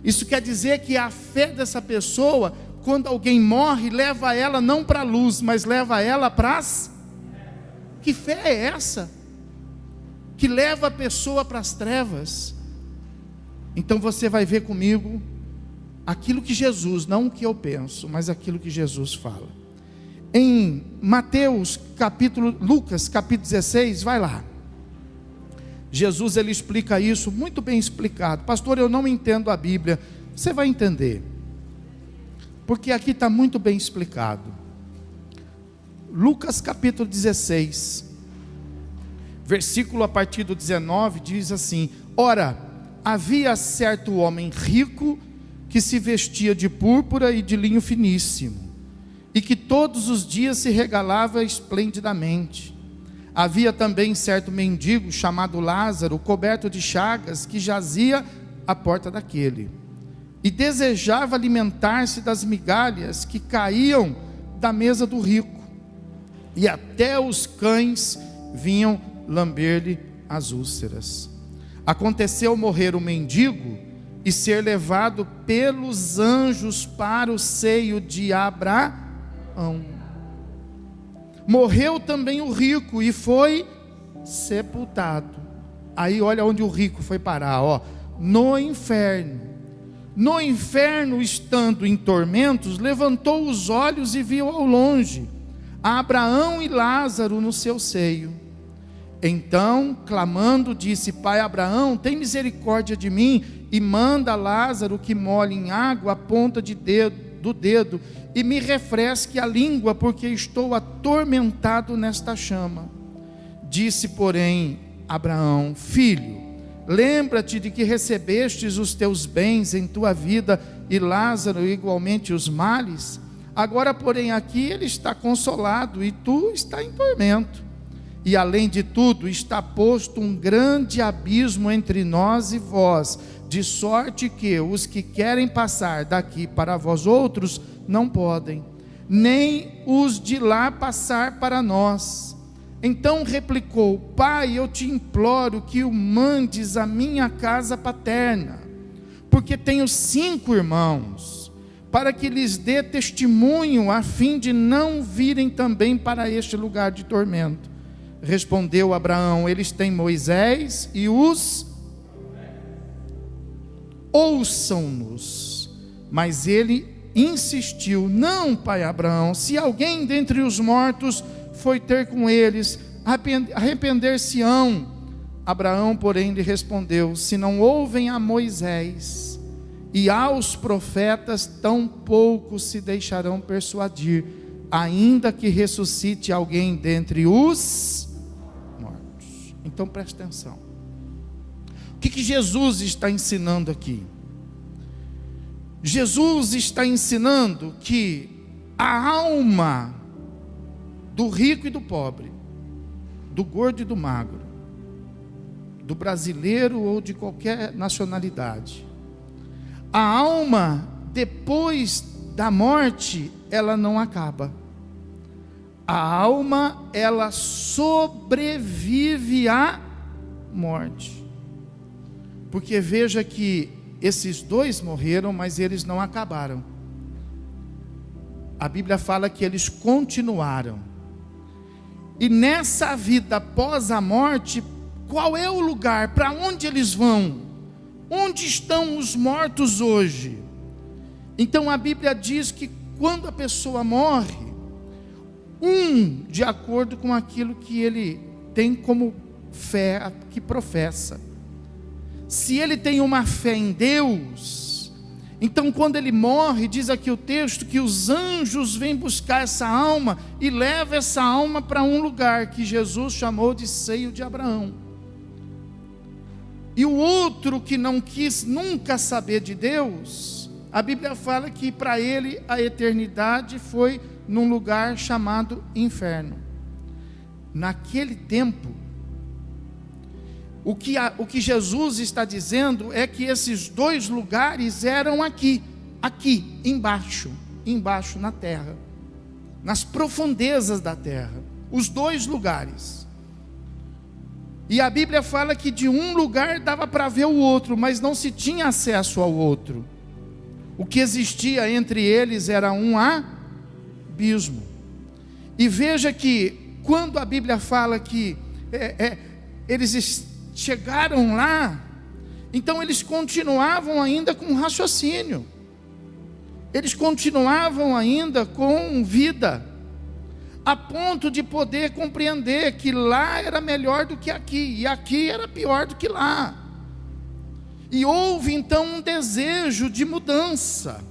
Isso quer dizer que a fé dessa pessoa, quando alguém morre, leva ela não para a luz, mas leva ela para as... Que fé é essa? Que leva a pessoa para as trevas. Então você vai ver comigo aquilo que Jesus, não o que eu penso, mas aquilo que Jesus fala. Em Lucas capítulo 16, vai lá. Jesus ele explica isso muito bem explicado. Pastor, eu não entendo a Bíblia. Você vai entender, porque aqui está muito bem explicado. Lucas capítulo 16, versículo a partir do 19, diz assim: Ora, havia certo homem rico que se vestia de púrpura e de linho finíssimo, e que todos os dias se regalava esplendidamente. Havia também certo mendigo chamado Lázaro, coberto de chagas, que jazia à porta daquele, e desejava alimentar-se das migalhas que caíam da mesa do rico, e até os cães vinham lamber-lhe as úlceras. Aconteceu morrer o mendigo e ser levado pelos anjos para o seio de Abraão. Morreu também o rico e foi sepultado. Aí olha onde o rico foi parar, ó, no inferno. No inferno, estando em tormentos, levantou os olhos e viu ao longe a Abraão e Lázaro no seu seio. Então, clamando, disse: Pai Abraão, tem misericórdia de mim e manda Lázaro que molhe em água a ponta do dedo e me refresque a língua, porque estou atormentado nesta chama. Disse, porém, Abraão: Filho, lembra-te de que recebestes os teus bens em tua vida e Lázaro igualmente os males. Agora, porém, aqui ele está consolado e tu está em tormento. E além de tudo, está posto um grande abismo entre nós e vós, de sorte que os que querem passar daqui para vós outros não podem, nem os de lá passar para nós. Então replicou: Pai, eu te imploro que o mandes à minha casa paterna, porque tenho 5 irmãos, para que lhes dê testemunho, a fim de não virem também para este lugar de tormento. Respondeu Abraão: Eles têm Moisés e os ouçam-nos. Mas ele insistiu: Não, pai Abraão, se alguém dentre os mortos foi ter com eles, arrepender-se-ão. Abraão, porém, lhe respondeu: Se não ouvem a Moisés e aos profetas tampouco se deixarão persuadir, ainda que ressuscite alguém dentre os mortos. Então preste atenção. O que Jesus está ensinando aqui? Jesus está ensinando que a alma do rico e do pobre, do gordo e do magro, do brasileiro ou de qualquer nacionalidade, a alma depois da morte, ela não acaba. A alma, ela sobrevive à morte. Porque veja que esses dois morreram, mas eles não acabaram. A Bíblia fala que eles continuaram. E nessa vida após a morte, qual é o lugar? Para onde eles vão? Onde estão os mortos hoje? Então a Bíblia diz que quando a pessoa morre, de acordo com aquilo que ele tem como fé, que professa. Se ele tem uma fé em Deus, então quando ele morre, diz aqui o texto, que os anjos vêm buscar essa alma e levam essa alma para um lugar que Jesus chamou de seio de Abraão. E o outro que não quis nunca saber de Deus, a Bíblia fala que para ele a eternidade foi num lugar chamado inferno. Naquele tempo, o que Jesus está dizendo é que esses dois lugares eram aqui embaixo na terra, nas profundezas da terra, os dois lugares. E a Bíblia fala que de um lugar dava para ver o outro, mas não se tinha acesso ao outro. O que existia entre eles era um abismo. E veja que quando a Bíblia fala que eles chegaram lá, então eles continuavam ainda com raciocínio, eles continuavam ainda com vida, a ponto de poder compreender que lá era melhor do que aqui, e aqui era pior do que lá. E houve então um desejo de mudança.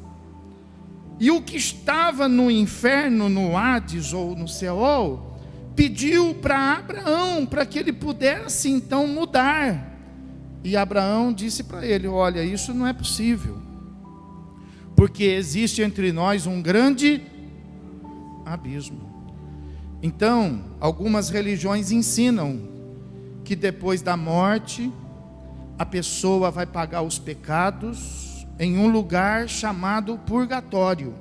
E o que estava no inferno, no Hades ou no Seol, pediu para Abraão, para que ele pudesse então mudar. E Abraão disse para ele: olha, isso não é possível, porque existe entre nós um grande abismo. Então, algumas religiões ensinam que depois da morte, a pessoa vai pagar os pecados em um lugar chamado purgatório.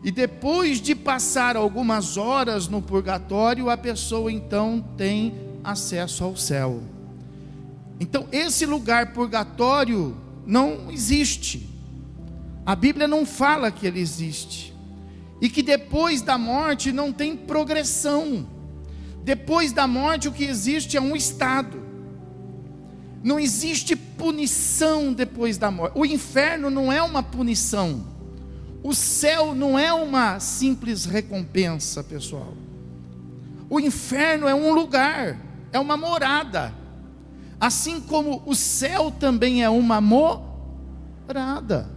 E depois de passar algumas horas no purgatório, a pessoa então tem acesso ao céu. Então esse lugar purgatório não existe. A Bíblia não fala que ele existe. E que depois da morte não tem progressão. Depois da morte o que existe é um estado. Não existe punição depois da morte. O inferno não é uma punição. O céu não é uma simples recompensa, pessoal. O inferno é um lugar, é uma morada. Assim como o céu também é uma morada.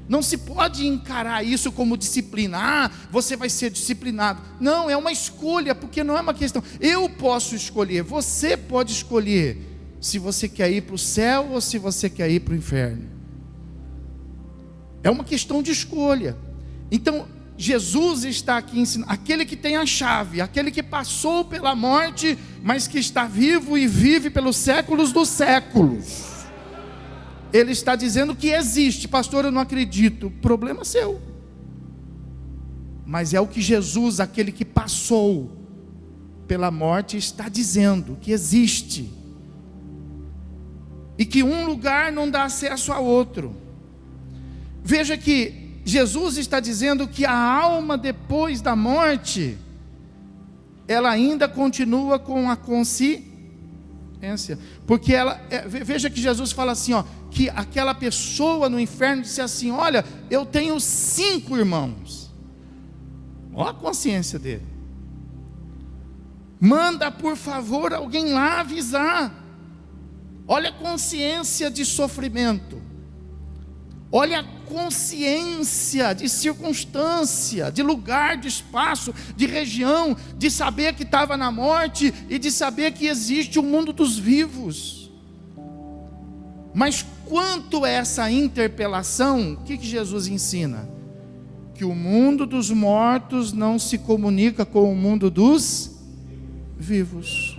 Não se pode encarar isso como disciplina. Você vai ser disciplinado. Não, é uma escolha, porque não é uma questão. Eu posso escolher, você pode escolher se você quer ir para o céu ou se você quer ir para o inferno. É uma questão de escolha. Então Jesus está aqui ensinando, aquele que tem a chave, aquele que passou pela morte, mas que está vivo e vive pelos séculos dos séculos. Ele está dizendo que existe. Pastor, eu não acredito. Problema seu. Mas é o que Jesus, aquele que passou pela morte, está dizendo, que existe. E que um lugar não dá acesso a outro. Veja que Jesus está dizendo que a alma depois da morte, ela ainda continua com a consciência. Porque veja que Jesus fala assim, que aquela pessoa no inferno disse assim: olha, eu tenho 5 irmãos. Olha a consciência dele. Manda por favor alguém lá avisar. Olha a consciência de sofrimento. Olha a consciência de circunstância, de lugar, de espaço, de região, de saber que estava na morte e de saber que existe o mundo dos vivos. Mas quanto a essa interpelação, o que Jesus ensina? Que o mundo dos mortos não se comunica com o mundo dos vivos.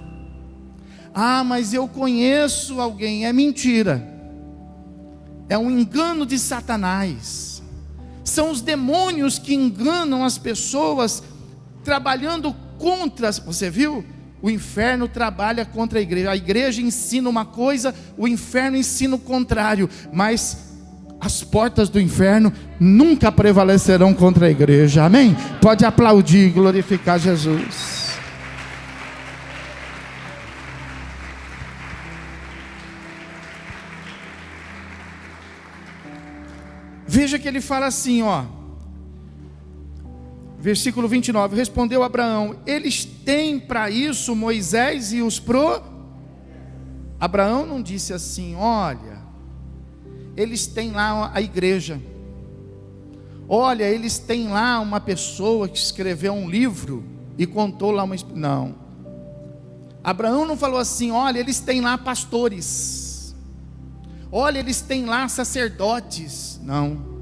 Ah, mas eu conheço alguém. É mentira. É um engano de Satanás. São os demônios que enganam as pessoas, trabalhando contra. Você viu? O inferno trabalha contra a igreja. A igreja ensina uma coisa, o inferno ensina o contrário. Mas as portas do inferno nunca prevalecerão contra a igreja. Amém? Pode aplaudir e glorificar Jesus. Veja que ele fala assim, ó. Versículo 29. Respondeu Abraão: eles têm para isso Moisés e os Abraão não disse assim: olha, eles têm lá a igreja. Olha, eles têm lá uma pessoa que escreveu um livro e contou lá uma... Não. Abraão não falou assim: olha, eles têm lá pastores. Olha, eles têm lá sacerdotes. Não.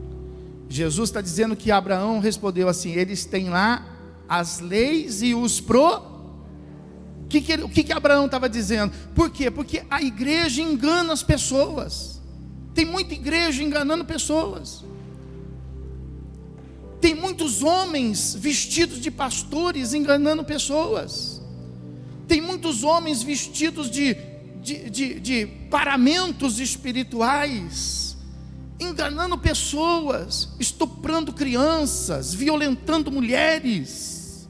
Jesus está dizendo que Abraão respondeu assim: eles têm lá as leis e os O que Abraão estava dizendo? Por quê? Porque a igreja engana as pessoas. Tem muita igreja enganando pessoas. Tem muitos homens vestidos de pastores enganando pessoas. Tem muitos homens vestidos de paramentos espirituais, enganando pessoas, estuprando crianças, violentando mulheres.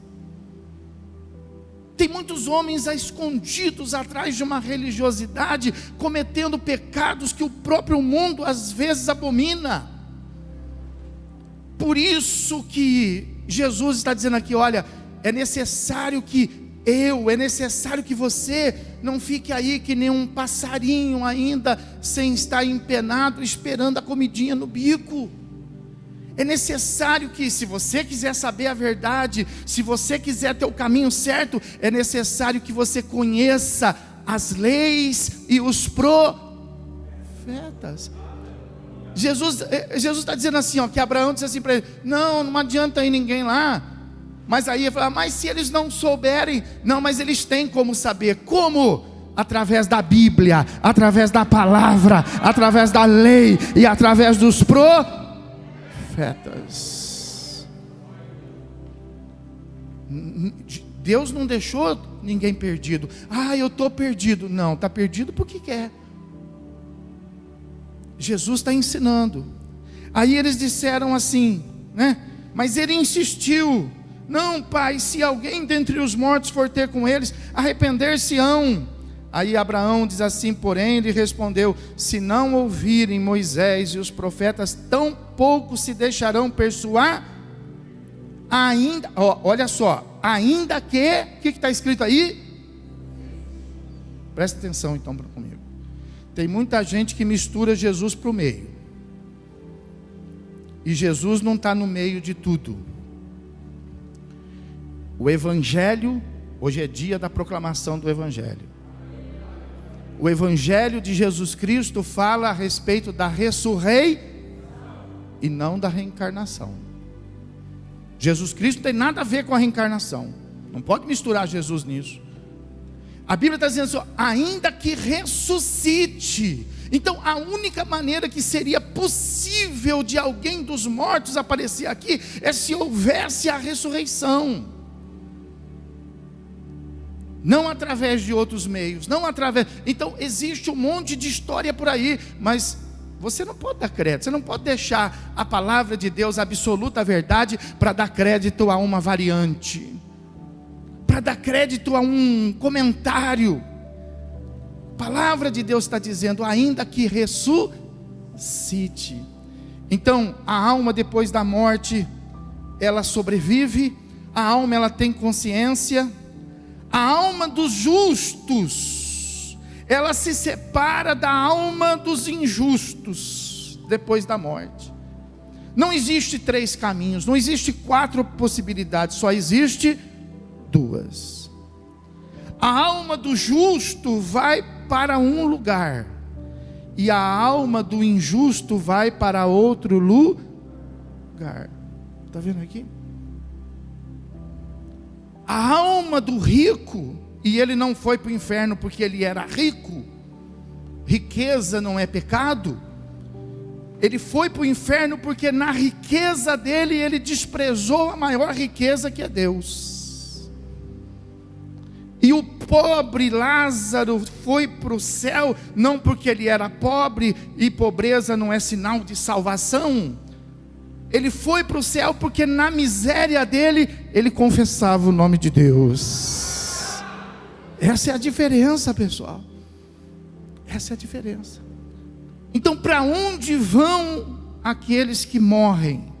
Tem muitos homens escondidos atrás de uma religiosidade, cometendo pecados que o próprio mundo às vezes abomina. Por isso que Jesus está dizendo aqui: olha, é necessário que é necessário que você não fique aí que nem um passarinho ainda, sem estar empenado, esperando a comidinha no bico. É necessário que, se você quiser saber a verdade, se você quiser ter o caminho certo, é necessário que você conheça as leis e os profetas. Jesus está dizendo assim, ó, que Abraão disse assim para ele: não adianta ir ninguém lá. Mas aí ele fala: mas se eles não souberem? Não, mas eles têm como saber. Como? Através da Bíblia, através da palavra, através da lei e através dos profetas. Deus não deixou ninguém perdido. Ah, eu estou perdido. Não, está perdido porque quer. Jesus está ensinando. Aí eles disseram assim, né? Mas ele insistiu: não, pai, se alguém dentre os mortos for ter com eles, arrepender-se-ão. Aí Abraão diz assim: porém ele respondeu: se não ouvirem Moisés e os profetas, tão pouco se deixarão persuadir, ainda, olha só, ainda que, o que está escrito aí? Presta atenção então comigo. Tem muita gente que mistura Jesus para o meio, e Jesus não está no meio de tudo. O Evangelho, hoje é dia da proclamação do Evangelho. O Evangelho de Jesus Cristo fala a respeito da ressurreição e não da reencarnação. Jesus Cristo não tem nada a ver com a reencarnação. Não pode misturar Jesus nisso. A Bíblia está dizendo assim: ainda que ressuscite. Então a única maneira que seria possível de alguém dos mortos aparecer aqui é se houvesse a ressurreição. Não através de outros meios, não através. Então existe um monte de história por aí, mas você não pode dar crédito. Você não pode deixar a palavra de Deus, a absoluta verdade, para dar crédito a uma variante, para dar crédito a um comentário. A palavra de Deus está dizendo: ainda que ressuscite. Então a alma depois da morte, ela sobrevive. A alma, ela tem consciência. A alma dos justos, ela se separa da alma dos injustos, depois da morte. Não existe 3 caminhos, não existe 4 possibilidades, só existe 2. A alma do justo vai para um lugar, e a alma do injusto vai para outro lugar. Está vendo aqui? A alma do rico, e ele não foi para o inferno porque ele era rico, riqueza não é pecado. Ele foi para o inferno porque na riqueza dele ele desprezou a maior riqueza, que é Deus. E o pobre Lázaro foi para o céu não porque ele era pobre, e pobreza não é sinal de salvação. Ele foi para o céu porque na miséria dele ele confessava o nome de Deus. Essa é a diferença, pessoal. Essa é a diferença. Então, para onde vão aqueles que morrem?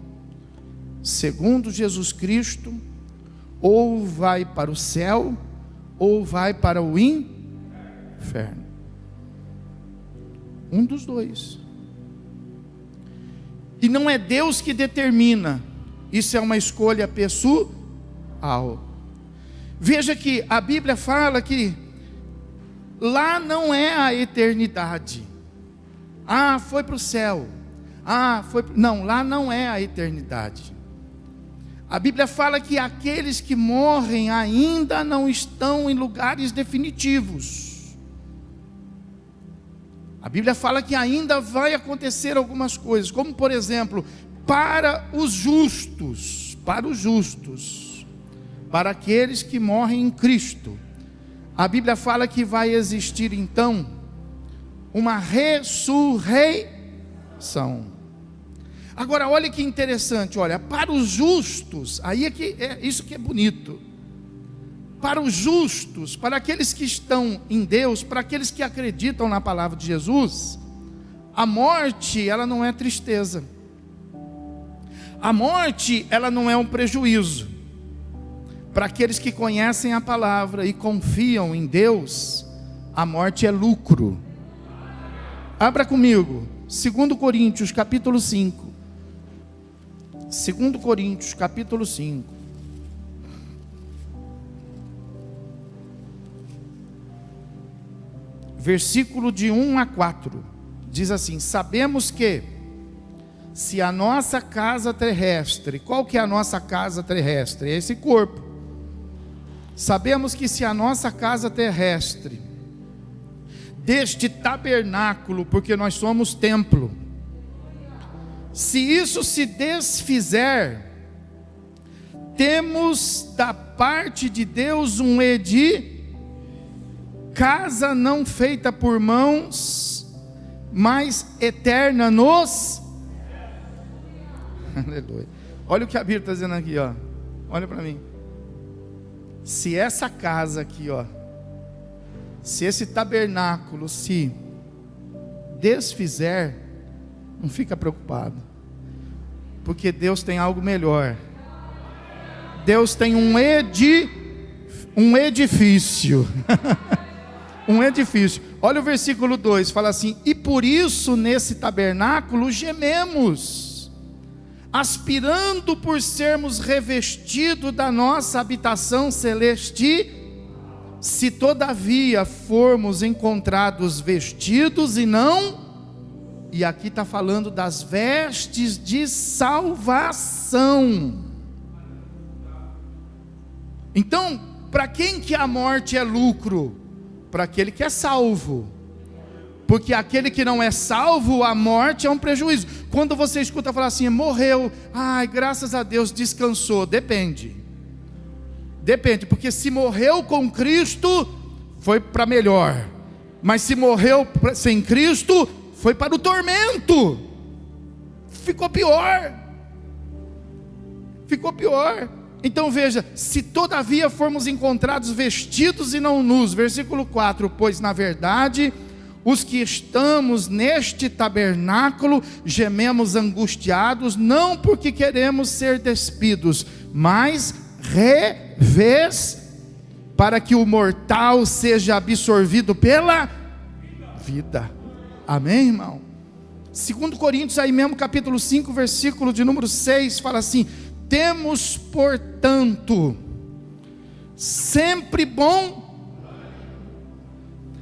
Segundo Jesus Cristo, ou vai para o céu, ou vai para o inferno. Um dos dois. E não é Deus que determina, isso é uma escolha pessoal. Veja que a Bíblia fala que lá não é a eternidade. Ah, foi para o céu. Não, lá não é a eternidade. A Bíblia fala que aqueles que morrem ainda não estão em lugares definitivos. A Bíblia fala que ainda vai acontecer algumas coisas, como por exemplo, para os justos, para aqueles que morrem em Cristo. A Bíblia fala que vai existir então uma ressurreição. Agora olha que interessante, olha, para os justos, aí é isso que é bonito. Para os justos, para aqueles que estão em Deus, para aqueles que acreditam na palavra de Jesus, a morte, ela não é tristeza. A morte, ela não é um prejuízo. Para aqueles que conhecem a palavra e confiam em Deus, a morte é lucro. Abra comigo, 2 Coríntios capítulo 5. 2 Coríntios capítulo 5. Versículo de 1 a 4, diz assim: sabemos que, se a nossa casa terrestre, qual que é a nossa casa terrestre? É esse corpo. Sabemos que se a nossa casa terrestre, deste tabernáculo, porque nós somos templo, se isso se desfizer, temos da parte de Deus um edifício, casa não feita por mãos, mas eterna nos... Aleluia. Olha o que a Bíblia está dizendo aqui, ó. Olha para mim. Se essa casa aqui, ó, se esse tabernáculo se desfizer, não fica preocupado, porque Deus tem algo melhor. Deus tem um edifício. Um edifício. Olha o versículo 2, fala assim: e por isso nesse tabernáculo gememos, aspirando por sermos revestidos da nossa habitação celeste, se todavia formos encontrados vestidos e não, e aqui está falando das vestes de salvação. Então, para quem que a morte é lucro? Para aquele que é salvo. Porque aquele que não é salvo, a morte é um prejuízo. Quando você escuta falar assim, morreu, ai, graças a Deus, descansou. Depende, porque se morreu com Cristo, foi para melhor. Mas se morreu sem Cristo, foi para o tormento. Ficou pior. Então veja, se todavia formos encontrados vestidos e não nus, versículo 4, pois na verdade, os que estamos neste tabernáculo, gememos angustiados, não porque queremos ser despidos, mas para que o mortal seja absorvido pela vida. Amém, irmão? 2 Coríntios, aí mesmo, capítulo 5, versículo de número 6, fala assim: temos, portanto, sempre bom,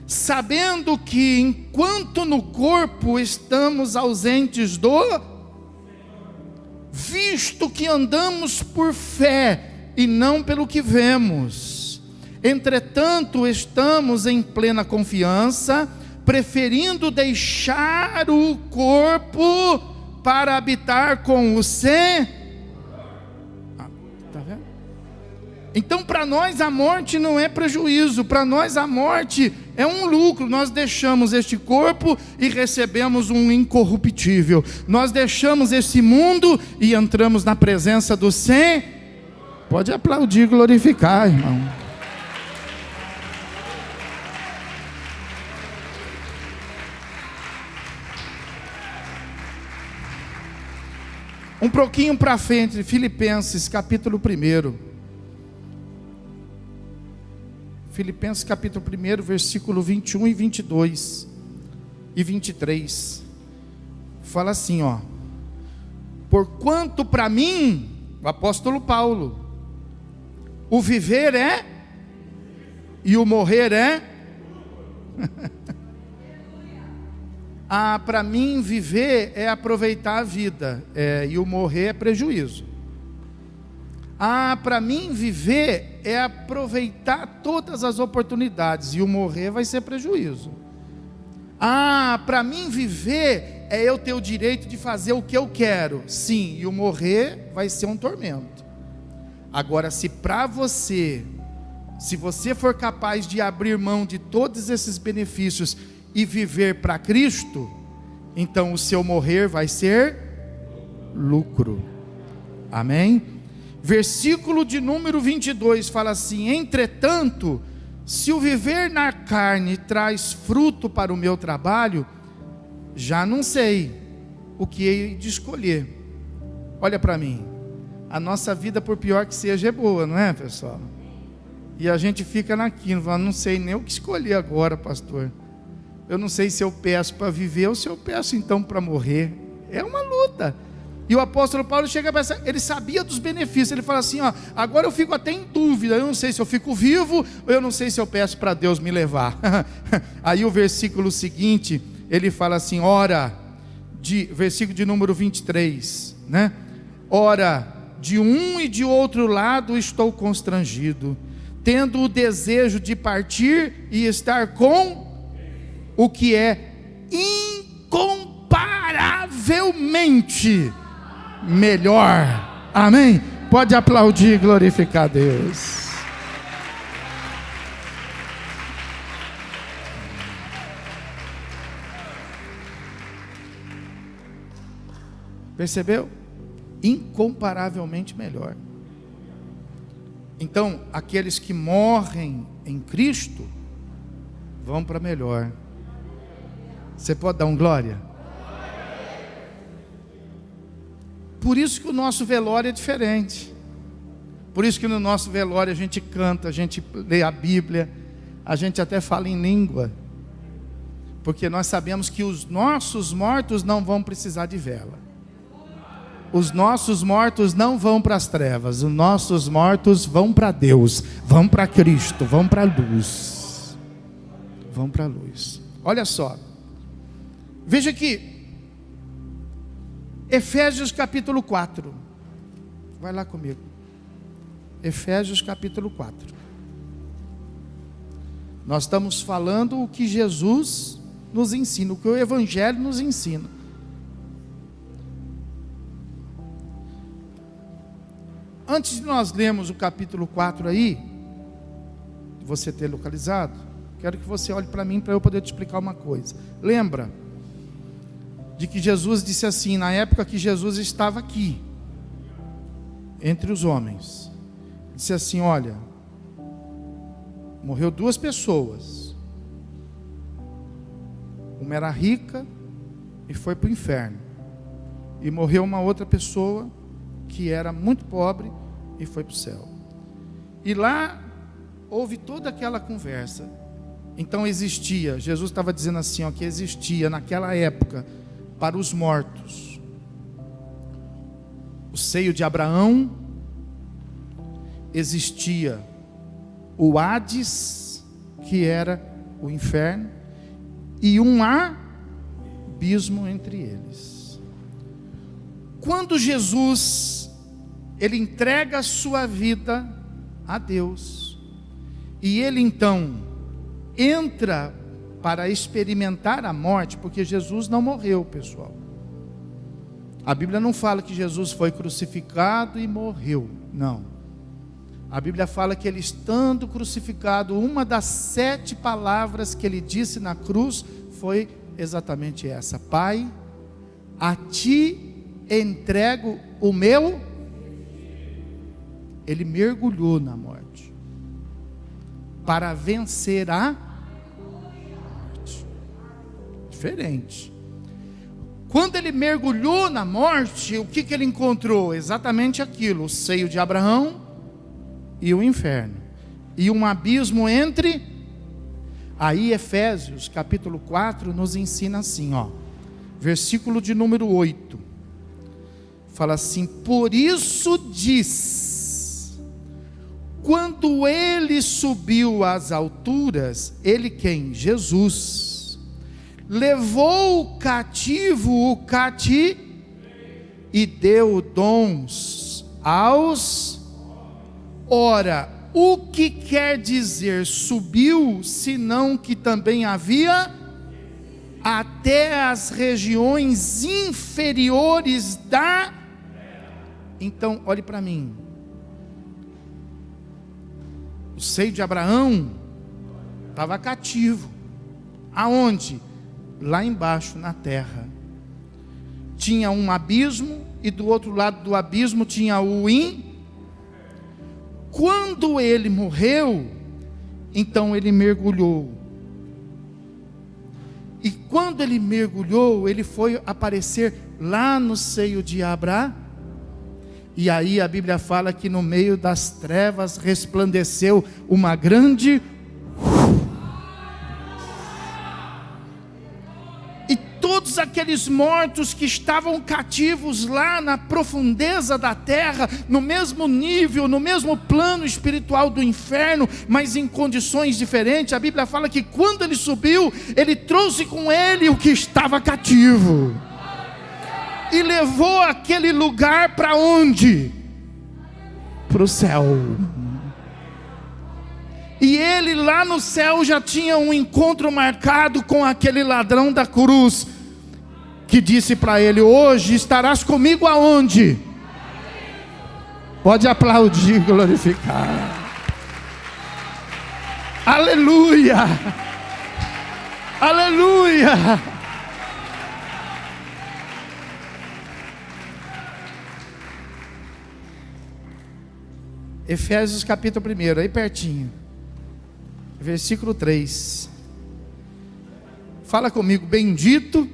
sabendo que enquanto no corpo estamos ausentes visto que andamos por fé e não pelo que vemos, entretanto estamos em plena confiança, preferindo deixar o corpo para habitar com o Senhor. Tá vendo? Então, para nós a morte não é prejuízo, para nós a morte é um lucro. Nós deixamos este corpo e recebemos um incorruptível. Nós deixamos esse mundo e entramos na presença do Senhor. Pode aplaudir e glorificar, irmão. Um pouquinho para frente, Filipenses capítulo 1. Filipenses capítulo 1, versículo 21 e 22 e 23. Fala assim, ó: porquanto para mim, o apóstolo Paulo, o viver é e o morrer é. Para mim viver é aproveitar a vida, e o morrer é prejuízo. Para mim viver é aproveitar todas as oportunidades, e o morrer vai ser prejuízo. Para mim viver é eu ter o direito de fazer o que eu quero, sim, e o morrer vai ser um tormento. Agora, se você for capaz de abrir mão de todos esses benefícios e viver para Cristo, então o seu morrer vai ser lucro. Amém? Versículo de número 22 fala assim: entretanto, se o viver na carne traz fruto para o meu trabalho, já não sei o que hei de escolher. Olha para mim, a nossa vida, por pior que seja, é boa, não é, pessoal? E a gente fica naquilo, fala: não sei nem o que escolher agora, pastor. Eu não sei se eu peço para viver ou se eu peço então para morrer. É uma luta. E o apóstolo Paulo chega a pensar, ele sabia dos benefícios. Ele fala assim: agora eu fico até em dúvida. Eu não sei se eu fico vivo ou eu não sei se eu peço para Deus me levar. Aí o versículo seguinte, ele fala assim, versículo de número 23, né? Ora, de um e de outro lado estou constrangido, tendo o desejo de partir e estar com o que é incomparavelmente melhor. Amém? Pode aplaudir e glorificar a Deus. Percebeu? Incomparavelmente melhor. Então, aqueles que morrem em Cristo vão para melhor. Você pode dar um glória? Por isso que o nosso velório é diferente. Por isso que no nosso velório a gente canta, a gente lê a Bíblia, a gente até fala em língua. Porque nós sabemos que os nossos mortos não vão precisar de vela. Os nossos mortos não vão para as trevas. Os nossos mortos vão para Deus, vão para Cristo, vão para a luz. Vão para a luz. Olha só. Veja aqui, Efésios capítulo 4, vai lá comigo, Efésios capítulo 4, nós estamos falando o que Jesus nos ensina, o que o Evangelho nos ensina. Antes de nós lermos o capítulo 4 aí, de você ter localizado, quero que você olhe para mim para eu poder te explicar uma coisa. Lembra de que Jesus disse assim, na época que Jesus estava aqui, entre os homens, disse assim, olha, morreu duas pessoas, uma era rica e foi para o inferno, e morreu uma outra pessoa que era muito pobre e foi para o céu. E lá houve toda aquela conversa. Então existia, Jesus estava dizendo assim, que existia naquela época para os mortos. O seio de Abraão existia o Hades, que era o inferno, e um abismo entre eles. Quando Jesus, ele entrega a sua vida a Deus, e ele então entra para experimentar a morte, porque Jesus não morreu, pessoal. A Bíblia não fala que Jesus foi crucificado e morreu, não. A Bíblia fala que ele, estando crucificado, uma das 7 palavras que ele disse na cruz foi exatamente essa: Pai, a ti entrego o meu. Ele mergulhou na morte para vencer a morte. Diferente. Quando ele mergulhou na morte, o que ele encontrou? Exatamente aquilo: o seio de Abraão e o inferno, e um abismo entre. Aí Efésios capítulo 4 nos ensina assim, versículo de número 8, fala assim: por isso diz, quando ele subiu às alturas, ele quem? Jesus, levou cativo o cativo e deu dons aos. Ora, o que quer dizer subiu, senão que também havia até as regiões inferiores da. Então, olhe para mim. O seio de Abraão estava cativo. Aonde? Lá embaixo, na terra. Tinha um abismo, e do outro lado do abismo tinha o Quando ele morreu, então ele mergulhou. E quando ele mergulhou, ele foi aparecer lá no seio de Abraão. E aí a Bíblia fala que no meio das trevas resplandeceu uma grande. E todos aqueles mortos que estavam cativos lá na profundeza da terra, no mesmo nível, no mesmo plano espiritual do inferno, mas em condições diferentes, a Bíblia fala que quando ele subiu, ele trouxe com ele o que estava cativo, e levou aquele lugar para onde? Para o céu. E ele lá no céu já tinha um encontro marcado com aquele ladrão da cruz, que disse para ele: hoje estarás comigo aonde? Pode aplaudir e glorificar. Aleluia! Aleluia! Efésios capítulo 1, aí pertinho, versículo 3. Fala comigo: bendito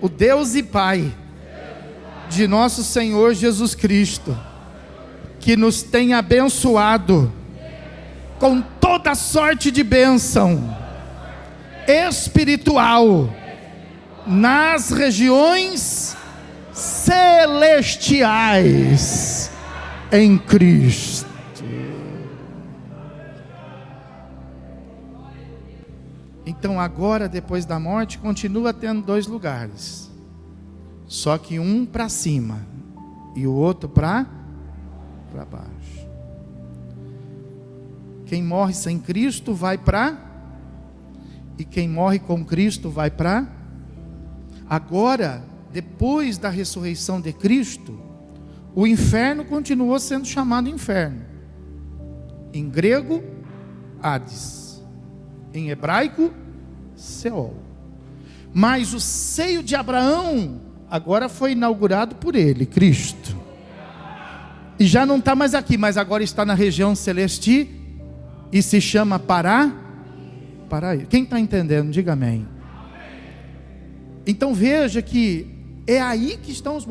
o Deus e Pai de nosso Senhor Jesus Cristo, que nos tem abençoado com toda sorte de bênção espiritual nas regiões celestiais em Cristo. Então agora, depois da morte, continua tendo 2 lugares, só que um para cima e o outro para baixo. Quem morre sem Cristo vai para, e quem morre com Cristo vai para. Agora, depois da ressurreição de Cristo, o inferno continuou sendo chamado inferno. Em grego, Hades. Em hebraico, Seol. Mas o seio de Abraão agora foi inaugurado por ele, Cristo. E já não está mais aqui, mas agora está na região celeste e se chama Paraíso. Quem está entendendo? Diga amém. Então veja que é aí que estão os.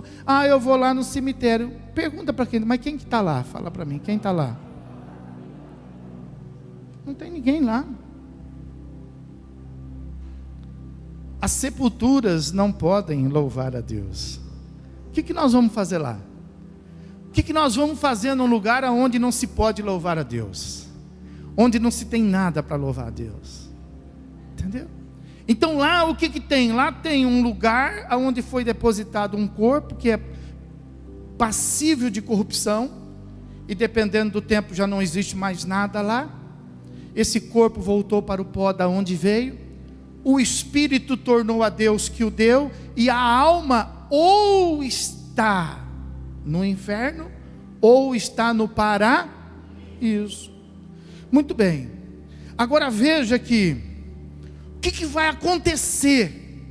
Eu vou lá no cemitério. Pergunta para quem, mas quem que está lá? Fala para mim, quem está lá? Não tem ninguém lá. As sepulturas não podem louvar a Deus. O que nós vamos fazer lá? O que nós vamos fazer num lugar onde não se pode louvar a Deus? Onde não se tem nada para louvar a Deus? Entendeu? Então lá o que tem? Lá tem um lugar onde foi depositado um corpo que é passível de corrupção, e dependendo do tempo já não existe mais nada lá. Esse corpo voltou para o pó da onde veio, o espírito tornou a Deus que o deu, e a alma ou está no inferno, ou está no paraíso. Muito bem, agora veja que o que vai acontecer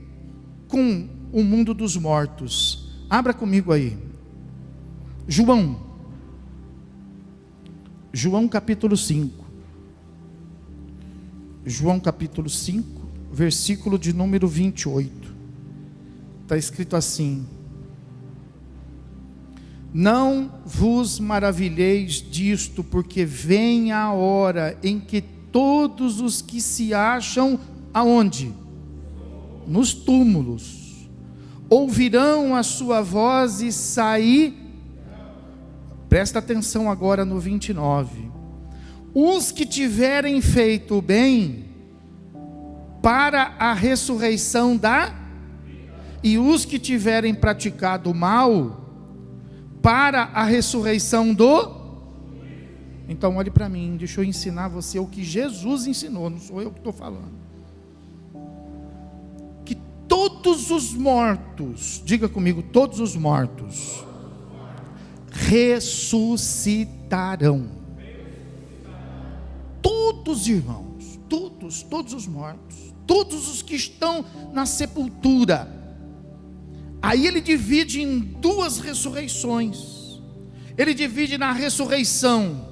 com o mundo dos mortos? Abra comigo aí, João capítulo 5. João capítulo 5, versículo de número 28. Está escrito assim: não vos maravilheis disto, porque vem a hora em que todos os que se acham aonde? Nos túmulos, ouvirão a sua voz e sair. Presta atenção agora no 29. Os que tiverem feito o bem, para a ressurreição e os que tiverem praticado o mal, para a ressurreição Então olhe para mim, deixa eu ensinar você o que Jesus ensinou, não sou eu que estou falando. Que todos os mortos, diga comigo, todos os mortos ressuscitarão. Todos, irmãos, todos os mortos, todos os que estão na sepultura. Aí ele divide em duas ressurreições. Ele divide na ressurreição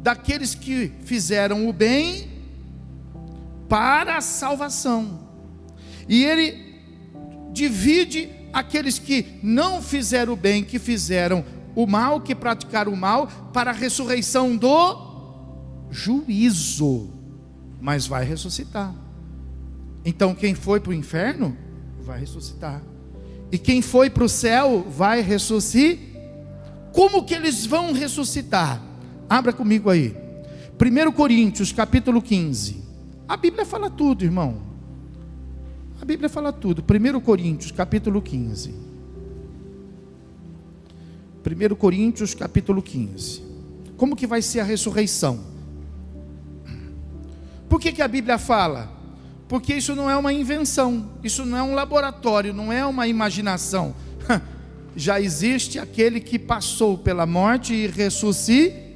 daqueles que fizeram o bem para a salvação, e ele divide aqueles que não fizeram o bem, que fizeram o mal, que praticaram o mal, para a ressurreição do juízo. Mas vai ressuscitar. Então quem foi para o inferno vai ressuscitar, e quem foi para o céu vai ressuscitar. Como que eles vão ressuscitar? Abra comigo aí, 1 Coríntios capítulo 15. A Bíblia fala tudo, irmão. A Bíblia fala tudo. 1 Coríntios capítulo 15. 1 Coríntios capítulo 15. Como que vai ser a ressurreição? Por que a Bíblia fala? Porque isso não é uma invenção, isso não é um laboratório, não é uma imaginação. Já existe aquele que passou pela morte e ressuscitou.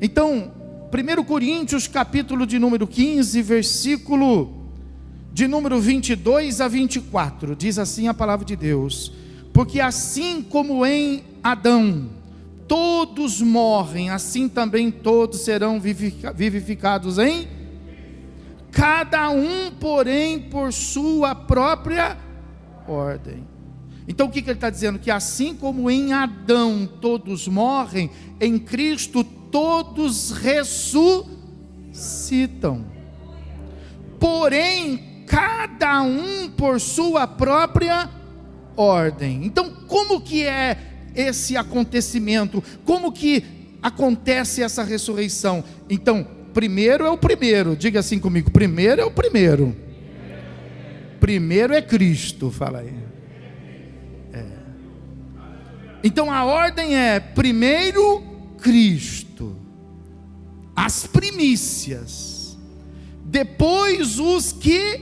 Então, 1 Coríntios capítulo de número 15, versículo de número 22 a 24, diz assim a palavra de Deus: porque assim como em Adão todos morrem, assim também todos serão vivificados em cada um, porém, por sua própria ordem. Então o que ele está dizendo? Que assim como em Adão todos morrem, em Cristo todos ressuscitam, porém cada um por sua própria ordem. Então como que é esse acontecimento? Como que acontece essa ressurreição? Então, primeiro é o primeiro, diga assim comigo, primeiro é o primeiro. Primeiro é Cristo, fala aí. Então a ordem é primeiro Cristo, as primícias, depois os que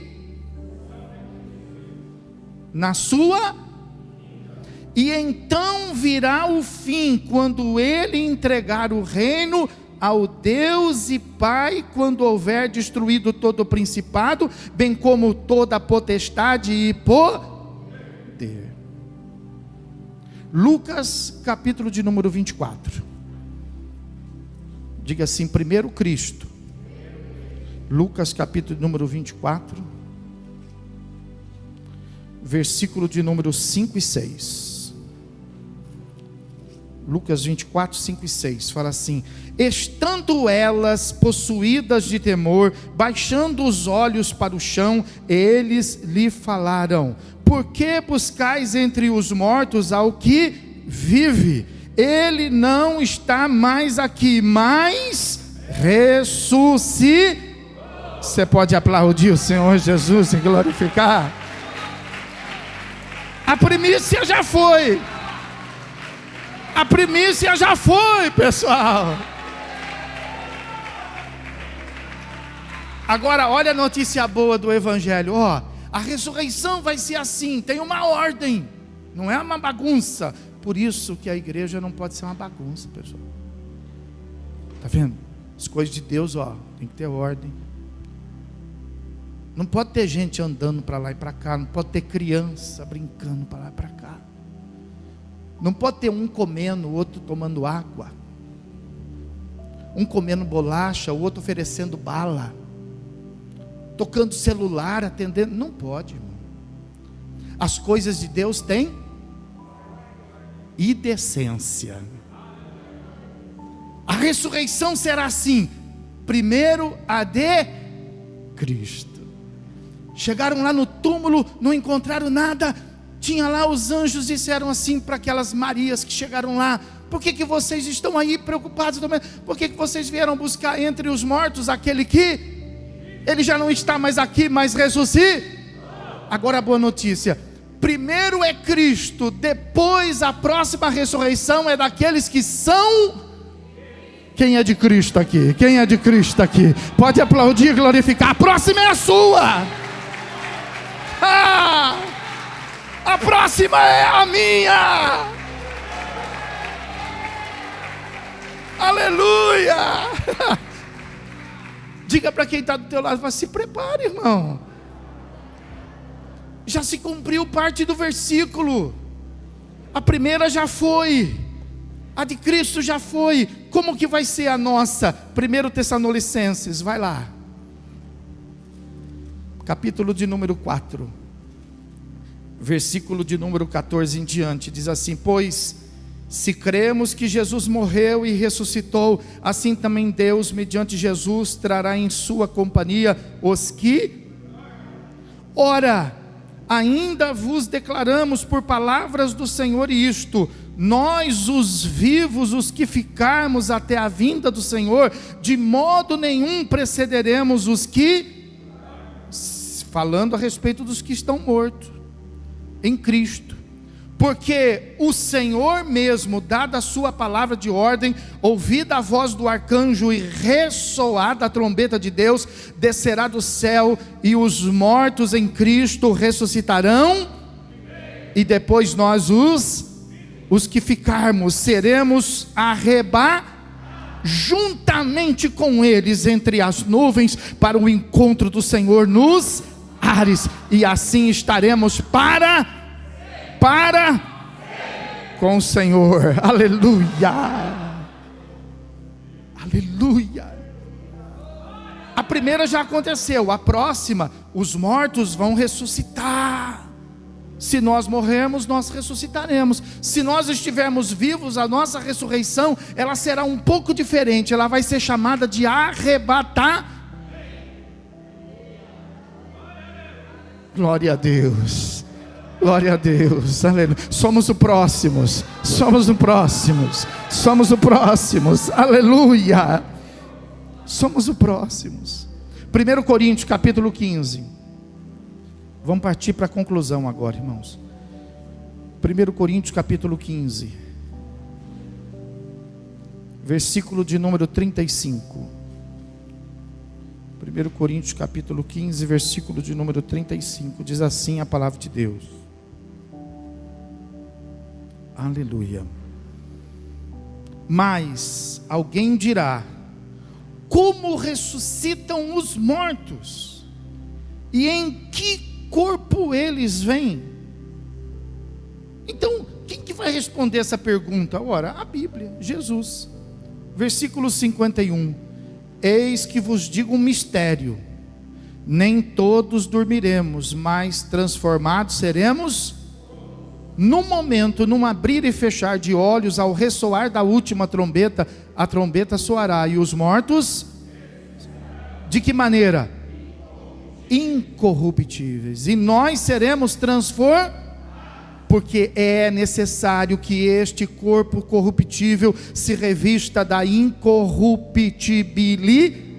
na sua, e então virá o fim, quando ele entregar o reino ao Deus e Pai, quando houver destruído todo o principado, bem como toda a potestade e poder. Lucas capítulo de número 24. Diga assim, primeiro Cristo. Lucas capítulo de número 24, versículo de número 5 e 6. Lucas 24, 5 e 6, fala assim: estando elas possuídas de temor, baixando os olhos para o chão, eles lhe falaram: por que buscais entre os mortos ao que vive? Ele não está mais aqui, mas ressuscitou. Você pode aplaudir o Senhor Jesus e glorificar? A primícia já foi. A primícia já foi, pessoal. Agora olha a notícia boa do Evangelho. Ó, a ressurreição vai ser assim, tem uma ordem, não é uma bagunça. Por isso que a igreja não pode ser uma bagunça, pessoal. Está vendo? As coisas de Deus, ó, tem que ter ordem. Não pode ter gente andando para lá e para cá. Não pode ter criança brincando para lá e para cá. Não pode ter um comendo, o outro tomando água. Um comendo bolacha, o outro oferecendo bala. Tocando celular, atendendo. Não pode, irmão. As coisas de Deus têm e decência. A ressurreição será assim: primeiro a de Cristo. Chegaram lá no túmulo, não encontraram nada. Tinha lá, os anjos disseram assim para aquelas Marias que chegaram lá: por que vocês estão aí preocupados? Por que vocês vieram buscar entre os mortos aquele que ele já não está mais aqui, mas ressuscita? Agora a boa notícia: primeiro é Cristo, depois a próxima ressurreição é daqueles que são. Quem é de Cristo aqui? Quem é de Cristo aqui? Pode aplaudir e glorificar. A próxima é a sua. A próxima é a minha. Aleluia. Diga para quem está do teu lado: se prepare, irmão. Já se cumpriu parte do versículo. A primeira já foi, a de Cristo já foi. Como que vai ser a nossa? 1 Tessalonicenses, vai lá, capítulo de número 4, versículo de número 14 em diante, diz assim: pois se cremos que Jesus morreu e ressuscitou, assim também Deus, mediante Jesus, trará em sua companhia os que... Ora, ainda vos declaramos por palavras do Senhor isto: nós os vivos, os que ficarmos até a vinda do Senhor, de modo nenhum precederemos os que... falando a respeito dos que estão mortos em Cristo, porque o Senhor mesmo, dada a sua palavra de ordem, ouvida a voz do arcanjo e ressoada a trombeta de Deus, descerá do céu, e os mortos em Cristo ressuscitarão, e depois nós os que ficarmos seremos arrebatados juntamente com eles entre as nuvens para o encontro do Senhor nos ares, e assim estaremos para com o Senhor. Aleluia, aleluia. A primeira já aconteceu, a próxima, os mortos vão ressuscitar. Se nós morrermos, nós ressuscitaremos. Se nós estivermos vivos, a nossa ressurreição, ela será um pouco diferente. Ela vai ser chamada de arrebatar. Glória a Deus, glória a Deus, aleluia. Somos os próximos, somos os próximos, somos os próximos, aleluia. Somos os próximos. 1 Coríntios capítulo 15. Vamos partir para a conclusão agora, irmãos. 1 Coríntios capítulo 15, versículo de número 35. 1 Coríntios capítulo 15, versículo de número 35, diz assim a palavra de Deus. Aleluia. Mas alguém dirá: como ressuscitam os mortos? E em que corpo eles vêm? Então, quem que vai responder essa pergunta? Ora, a Bíblia, Jesus. Versículo 51. Eis que vos digo um mistério: nem todos dormiremos, mas transformados seremos. No momento, num abrir e fechar de olhos, ao ressoar da última trombeta, a trombeta soará, e os mortos, de que maneira? Incorruptíveis. E nós seremos transformados, porque é necessário que este corpo corruptível se revista da incorruptibilidade,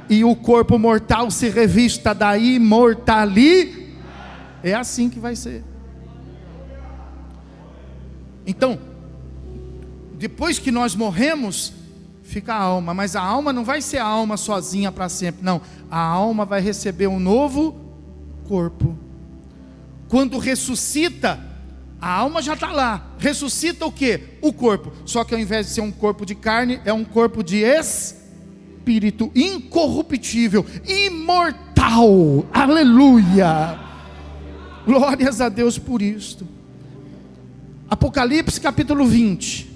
e o corpo mortal se revista da imortalidade. É assim que vai ser. Então, depois que nós morremos, fica a alma, mas a alma não vai ser a alma sozinha para sempre, não. A alma vai receber um novo corpo. Quando ressuscita, a alma já está lá. Ressuscita o quê? O corpo. Só que ao invés de ser um corpo de carne, é um corpo de espírito, incorruptível, imortal. Aleluia! Glórias a Deus por isto. Apocalipse capítulo 20.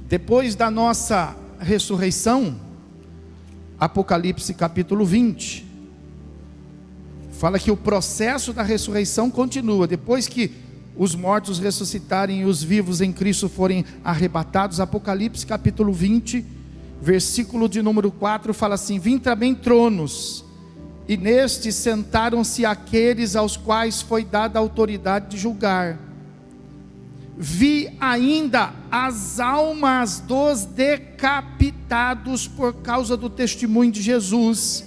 Depois da nossa ressurreição, Apocalipse capítulo 20 fala que o processo da ressurreição continua. Depois que os mortos ressuscitarem e os vivos em Cristo forem arrebatados, Apocalipse capítulo 20, versículo de número 4 fala assim: vim também tronos, e nestes sentaram-se aqueles aos quais foi dada a autoridade de julgar. Vi ainda as almas dos decapitados por causa do testemunho de Jesus,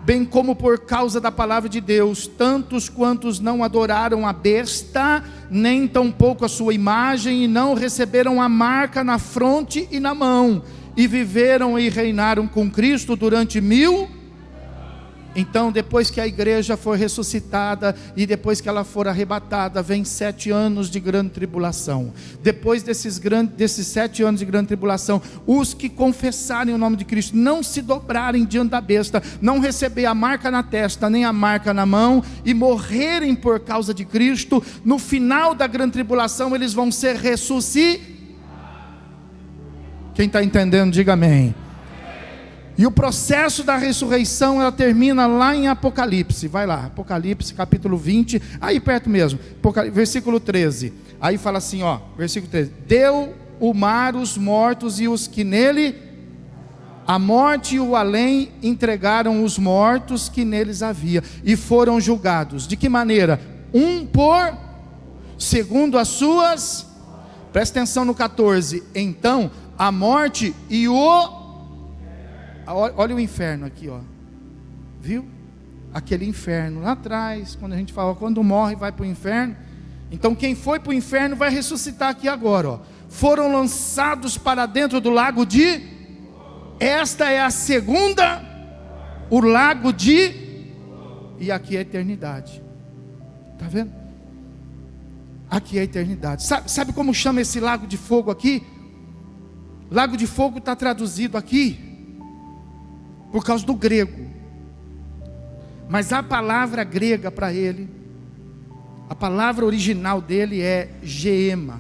bem como por causa da palavra de Deus, tantos quantos não adoraram a besta, nem tampouco a sua imagem, e não receberam a marca na fronte e na mão, e viveram e reinaram com Cristo durante 1000. Então, depois que a igreja for ressuscitada e depois que ela for arrebatada, vem 7 anos de grande tribulação. Depois desses 7 anos de grande tribulação, os que confessarem o nome de Cristo, não se dobrarem diante da besta, não receber a marca na testa, nem a marca na mão, e morrerem por causa de Cristo, no final da grande tribulação, eles vão ser ressuscitados. Quem está entendendo, diga amém. E o processo da ressurreição, ela termina lá em Apocalipse. Vai lá, Apocalipse capítulo 20, aí perto mesmo, versículo 13. Aí fala assim, ó, versículo 13: deu o mar os mortos e os que nele, a morte e o além entregaram os mortos que neles havia, e foram julgados. De que maneira? Um por, segundo as suas. Presta atenção no 14. Então a morte e o, olha o inferno aqui, ó. Viu? Aquele inferno lá atrás, quando a gente fala, quando morre vai para o inferno. Então quem foi para o inferno vai ressuscitar aqui agora, ó. Foram lançados para dentro do lago de, esta é a segunda, o lago de, e aqui é a eternidade. Está vendo? Aqui é a eternidade. Sabe como chama esse lago de fogo aqui? Lago de fogo está traduzido aqui por causa do grego, mas a palavra grega para ele, a palavra original dele é geema.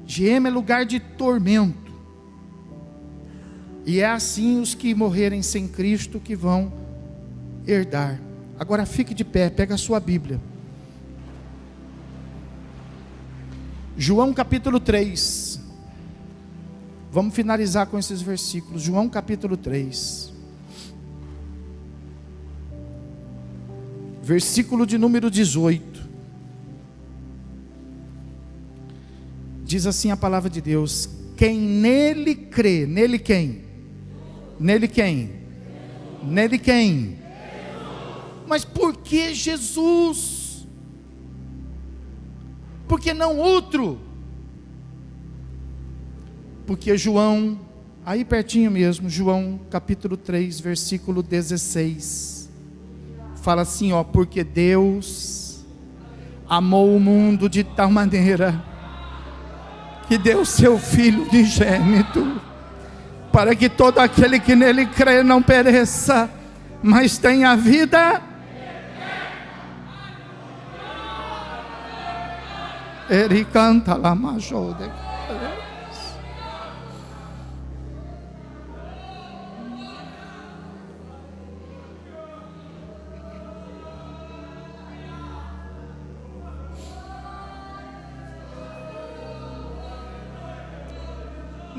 Geema é lugar de tormento, e é assim os que morrerem sem Cristo que vão herdar. Agora fique de pé, pega a sua Bíblia, João capítulo 3, vamos finalizar com esses versículos. João capítulo 3, versículo de número 18, diz assim a palavra de Deus: quem nele crê, nele quem? Nele quem? Nele quem? Mas por que Jesus? Por que não outro? Porque João, aí pertinho mesmo, João capítulo 3, versículo 16, fala assim, ó: porque Deus amou o mundo de tal maneira que deu seu Filho unigênito, para que todo aquele que nele crê não pereça, mas tenha vida. Ele canta lá majode.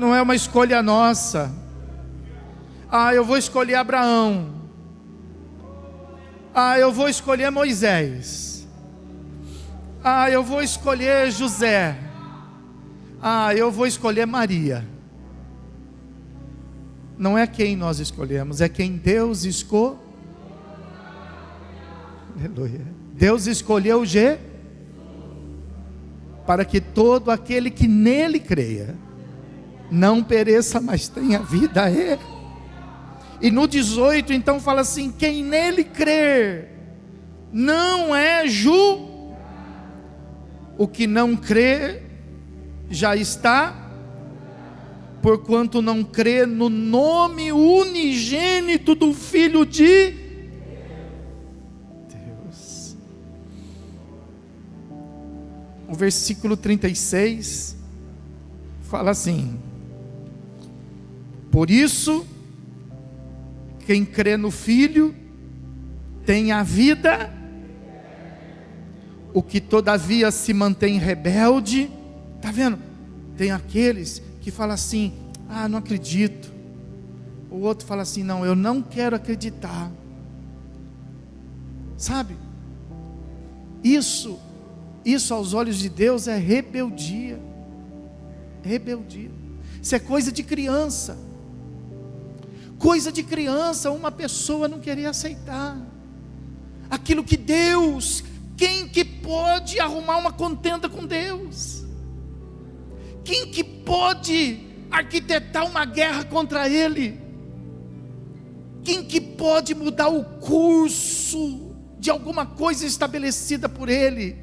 Não é uma escolha nossa. Eu vou escolher Abraão. Eu vou escolher Moisés. Eu vou escolher José. Eu vou escolher Maria. Não é quem nós escolhemos, é quem Deus escolheu. Aleluia. Deus escolheu para que todo aquele que nele creia não pereça, mas tenha vida. E no 18 então fala assim: quem nele crer não é o que não crê já está, porquanto não crê no nome unigênito do Filho de Deus. O versículo 36 fala assim: por isso, quem crê no Filho tem a vida, o que todavia se mantém rebelde. Está vendo? Tem aqueles que falam assim: não acredito. O outro fala assim: não, eu não quero acreditar. Sabe? Isso aos olhos de Deus é rebeldia. Rebeldia. Isso é coisa de criança. Coisa de criança, uma pessoa não querer aceitar aquilo que Deus. Quem que pode arrumar uma contenda com Deus? Quem que pode arquitetar uma guerra contra Ele? Quem que pode mudar o curso de alguma coisa estabelecida por Ele?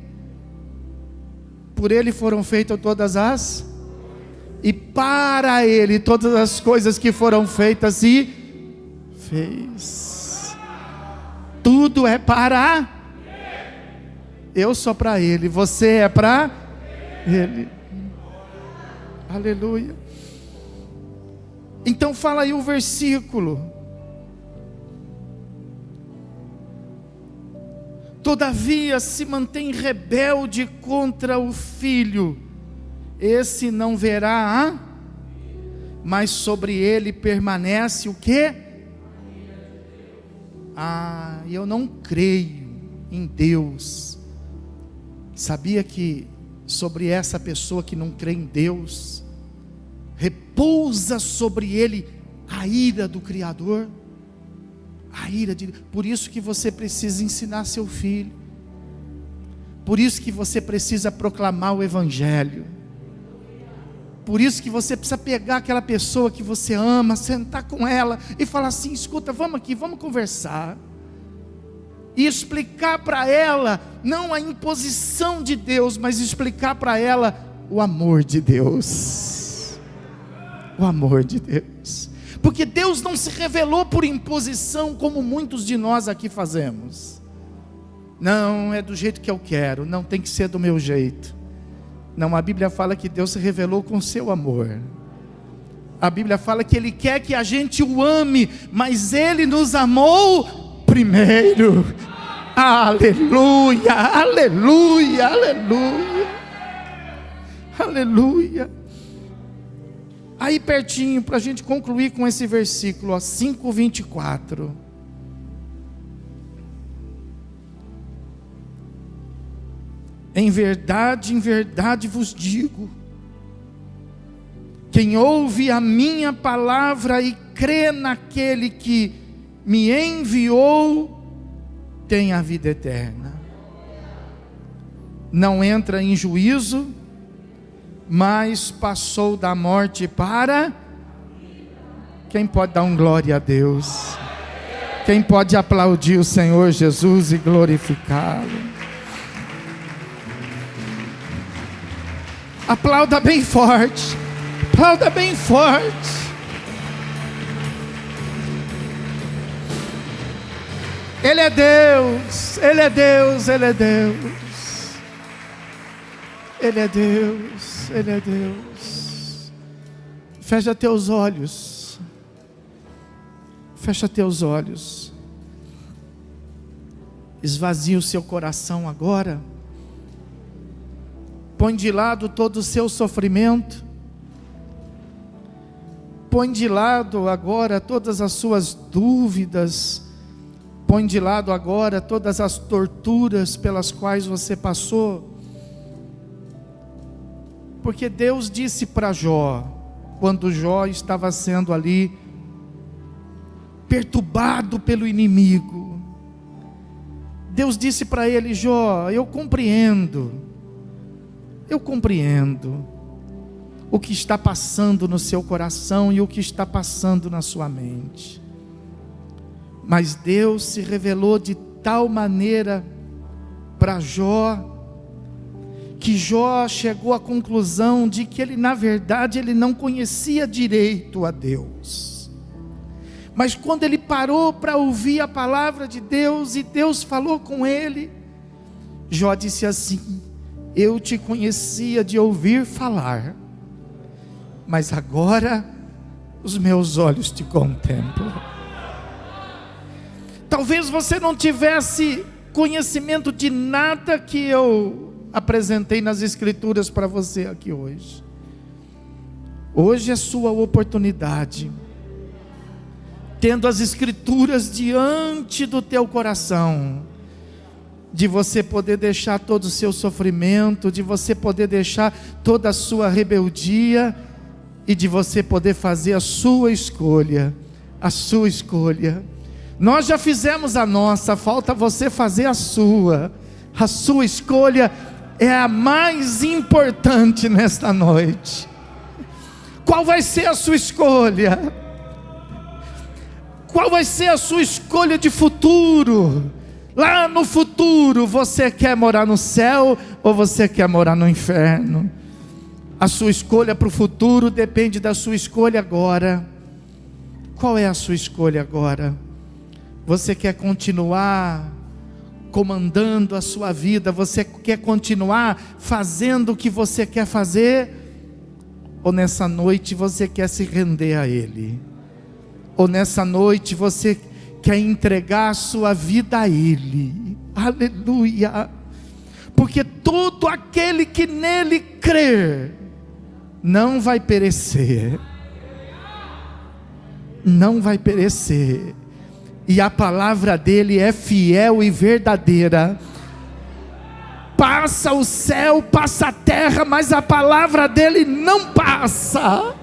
Por Ele foram feitas todas e para Ele todas as coisas que foram feitas e fez. Tudo é para. Eu sou para Ele, você é para Ele. Aleluia. Então fala aí o versículo: todavia se mantém rebelde contra o Filho, esse não verá, mas sobre ele permanece o quê? Eu não creio em Deus. Sabia que sobre essa pessoa que não crê em Deus, repousa sobre ele a ira do Criador? A ira de Deus. Por isso que você precisa ensinar seu filho. Por isso que você precisa proclamar o Evangelho. Por isso que você precisa pegar aquela pessoa que você ama, sentar com ela e falar assim: escuta, vamos aqui, vamos conversar. E explicar para ela, não a imposição de Deus, mas explicar para ela o amor de Deus. O amor de Deus. Porque Deus não se revelou por imposição, como muitos de nós aqui fazemos. Não, é do jeito que eu quero, não tem que ser do meu jeito. Não, a Bíblia fala que Deus se revelou com seu amor. A Bíblia fala que Ele quer que a gente o ame, mas Ele nos amou primeiro. Aleluia, aleluia, aleluia, aleluia. Aí pertinho, para a gente concluir com esse versículo, 5:24. Em verdade vos digo, quem ouve a minha palavra e crê naquele que me enviou, tem a vida eterna. Não entra em juízo, mas passou da morte para. Quem pode dar um glória a Deus? Quem pode aplaudir o Senhor Jesus e glorificá-lo? Aplauda bem forte. Aplauda bem forte. Ele é Deus, Ele é Deus, Ele é Deus. Ele é Deus, Ele é Deus. Fecha teus olhos. Fecha teus olhos. Esvazie o seu coração agora. Põe de lado todo o seu sofrimento. Põe de lado agora todas as suas dúvidas. Põe de lado agora todas as torturas pelas quais você passou. Porque Deus disse para Jó, quando Jó estava sendo ali perturbado pelo inimigo, Deus disse para ele: Jó, eu compreendo o que está passando no seu coração e o que está passando na sua mente. Mas Deus se revelou de tal maneira para Jó, que Jó chegou à conclusão de que ele, na verdade, ele não conhecia direito a Deus. Mas quando ele parou para ouvir a palavra de Deus, e Deus falou com ele, Jó disse assim: eu te conhecia de ouvir falar, mas agora os meus olhos te contemplam. Talvez você não tivesse conhecimento de nada que eu apresentei nas escrituras para você aqui hoje. Hoje é sua oportunidade, tendo as escrituras diante do teu coração, de você poder deixar todo o seu sofrimento, de você poder deixar toda a sua rebeldia, e de você poder fazer a sua escolha. A sua escolha. Nós já fizemos a nossa, falta você fazer a sua. A sua escolha é a mais importante nesta noite. Qual vai ser a sua escolha? Qual vai ser a sua escolha de futuro? Lá no futuro, você quer morar no céu ou você quer morar no inferno? A sua escolha para o futuro depende da sua escolha agora. Qual é a sua escolha agora? Você quer continuar comandando a sua vida? Você quer continuar fazendo o que você quer fazer? Ou nessa noite você quer se render a Ele? Ou nessa noite você quer entregar a sua vida a Ele? Aleluia! Porque todo aquele que nele crer não vai perecer. Não vai perecer. E a palavra dele é fiel e verdadeira. Passa o céu, passa a terra, mas a palavra dele não passa.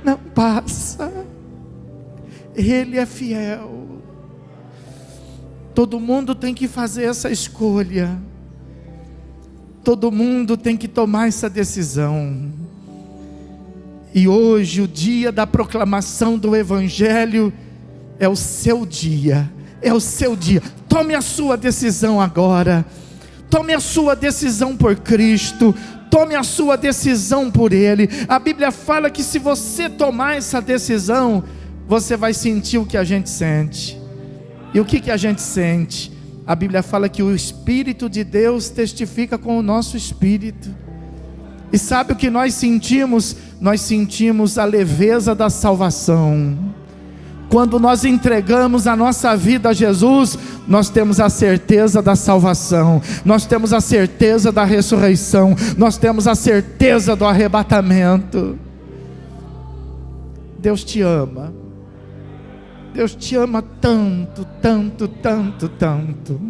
Não passa. Ele é fiel. Todo mundo tem que fazer essa escolha. Todo mundo tem que tomar essa decisão. E hoje, o dia da proclamação do Evangelho, é o seu dia. É o seu dia. Tome a sua decisão agora. Tome a sua decisão por Cristo. Tome a sua decisão por Ele. A Bíblia fala que se você tomar essa decisão, você vai sentir o que a gente sente. E o que a gente sente? A Bíblia fala que o Espírito de Deus testifica com o nosso espírito. E sabe o que nós sentimos? Nós sentimos a leveza da salvação. Quando nós entregamos a nossa vida a Jesus, nós temos a certeza da salvação, nós temos a certeza da ressurreição, nós temos a certeza do arrebatamento. Deus te ama. Deus te ama tanto, tanto, tanto, tanto.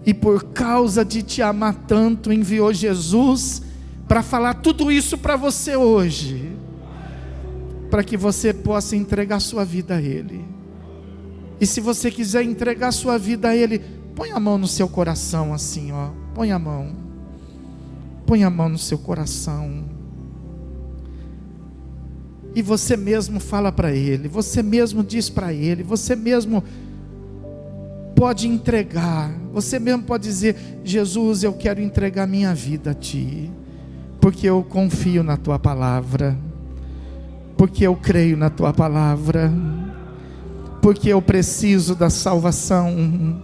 E por causa de te amar tanto, enviou Jesus para falar tudo isso para você hoje, para que você possa entregar sua vida a Ele. E se você quiser entregar sua vida a Ele, põe a mão no seu coração assim, ó. Põe a mão no seu coração. E você mesmo fala para Ele, você mesmo diz para Ele, você mesmo pode entregar, você mesmo pode dizer: Jesus, eu quero entregar minha vida a Ti, porque eu confio na Tua palavra, porque eu creio na Tua palavra, porque eu preciso da salvação,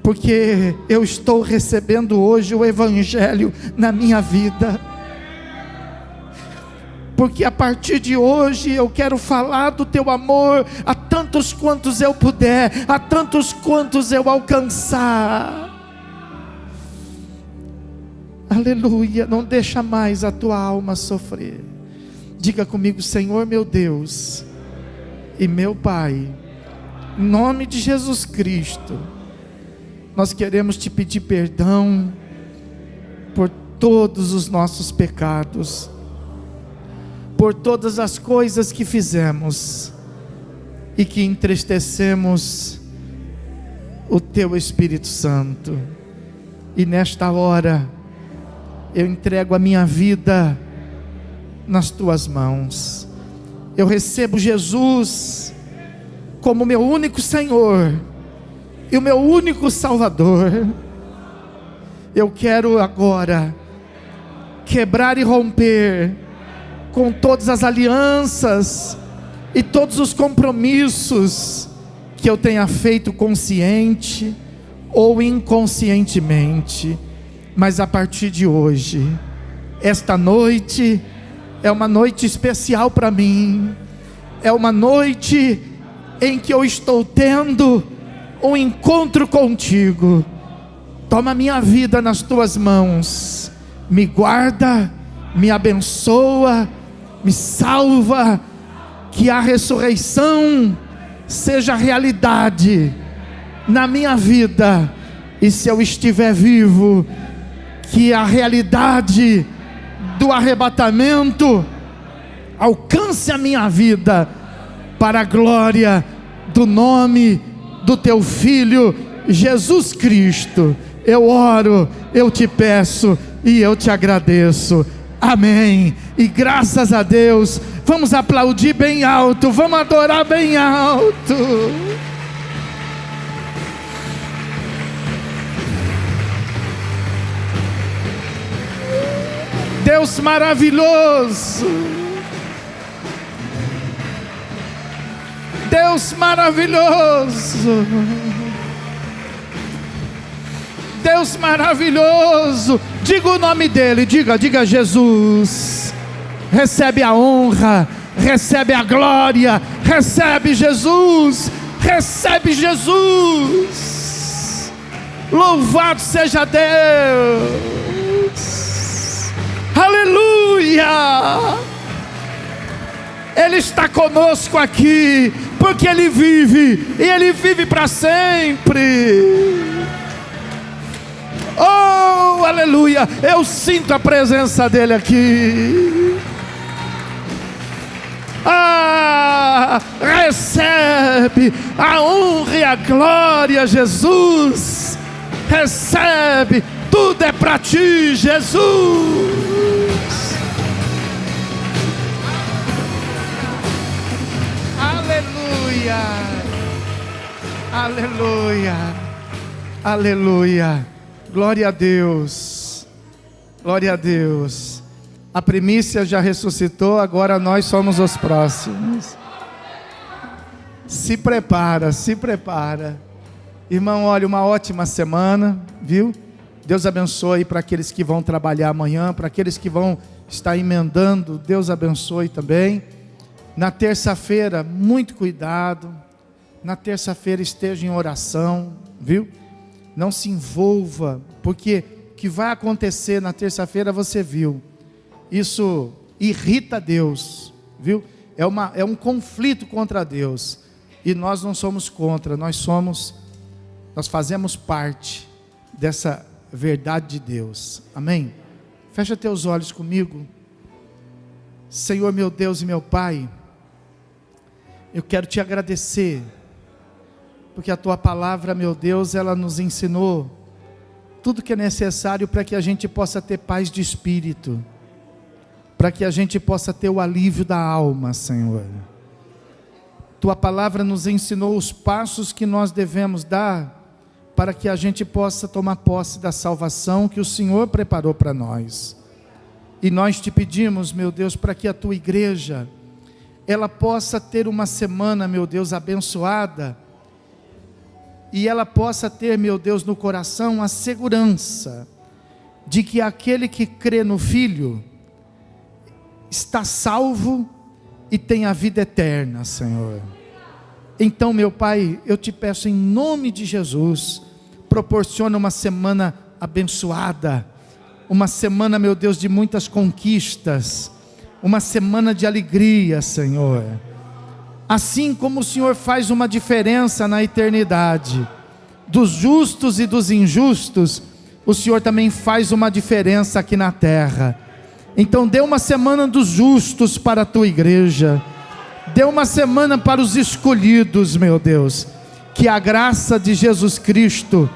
porque eu estou recebendo hoje o Evangelho na minha vida, porque a partir de hoje eu quero falar do Teu amor a tantos quantos eu puder, a tantos quantos eu alcançar. Aleluia. Não deixa mais a tua alma sofrer, Diga comigo: Senhor meu Deus e meu Pai, em nome de Jesus Cristo, nós queremos te pedir perdão por todos os nossos pecados, por todas as coisas que fizemos e que entristecemos o Teu Espírito Santo. E nesta hora, eu entrego a minha vida nas Tuas mãos. Eu recebo Jesus como meu único Senhor e o meu único Salvador. Eu quero agora quebrar e romper com todas as alianças e todos os compromissos que eu tenha feito consciente ou inconscientemente. Mas a partir de hoje, esta noite é uma noite especial para mim. É uma noite em que eu estou tendo um encontro contigo. Toma minha vida nas Tuas mãos, me guarda, me abençoa, me salva, que a ressurreição seja realidade na minha vida, e se eu estiver vivo, que a realidade do arrebatamento alcance a minha vida, para a glória do nome do Teu Filho Jesus Cristo. Eu oro, eu te peço e eu te agradeço. Amém. E graças a Deus. Vamos aplaudir bem alto, vamos adorar bem alto. Deus maravilhoso, Deus maravilhoso, Deus maravilhoso. Diga o nome dele, diga Jesus. Recebe a honra, recebe a glória, recebe Jesus, recebe Jesus. Louvado seja Deus. Aleluia. Ele está conosco aqui, porque Ele vive, e Ele vive para sempre. Oh, aleluia. Eu sinto a presença dEle aqui. Recebe a honra e a glória, Jesus. Recebe, tudo é para Ti, Jesus. Aleluia, aleluia, aleluia. Glória a Deus, glória a Deus. A primícia já ressuscitou, agora nós somos os próximos. Se prepara, se prepara. Irmão, olha, uma ótima semana, viu? Deus abençoe para aqueles que vão trabalhar amanhã, para aqueles que vão estar emendando, Deus abençoe também. Na terça-feira, muito cuidado. Na terça-feira esteja em oração, viu? Não se envolva, porque o que vai acontecer na terça-feira você viu. Isso irrita Deus, viu? É um conflito contra Deus. E nós não somos contra, nós fazemos parte dessa verdade de Deus. Amém? Fecha teus olhos comigo. Senhor meu Deus e meu Pai, eu quero te agradecer, porque a Tua palavra, meu Deus, ela nos ensinou tudo que é necessário para que a gente possa ter paz de espírito, para que a gente possa ter o alívio da alma, Senhor. Tua palavra nos ensinou os passos que nós devemos dar, para que a gente possa tomar posse da salvação que o Senhor preparou para nós. E nós te pedimos, meu Deus, para que a Tua igreja, ela possa ter uma semana, meu Deus, abençoada, e ela possa ter, meu Deus, no coração a segurança de que aquele que crê no Filho está salvo e tem a vida eterna, Senhor. Então, meu Pai, eu te peço em nome de Jesus, proporciona uma semana abençoada, uma semana, meu Deus, de muitas conquistas, uma semana de alegria, Senhor. Assim como o Senhor faz uma diferença na eternidade, dos justos e dos injustos, o Senhor também faz uma diferença aqui na terra. Então dê uma semana dos justos para a tua igreja, dê uma semana para os escolhidos, meu Deus. Que a graça de Jesus Cristo,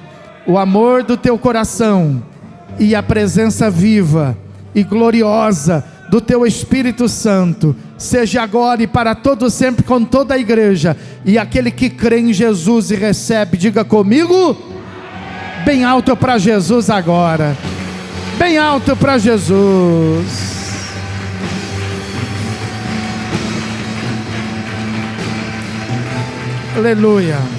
o amor do teu coração e a presença viva e gloriosa do teu Espírito Santo seja agora e para todo sempre com toda a igreja. E aquele que crê em Jesus e recebe, diga comigo, bem alto para Jesus agora, bem alto para Jesus. Aleluia.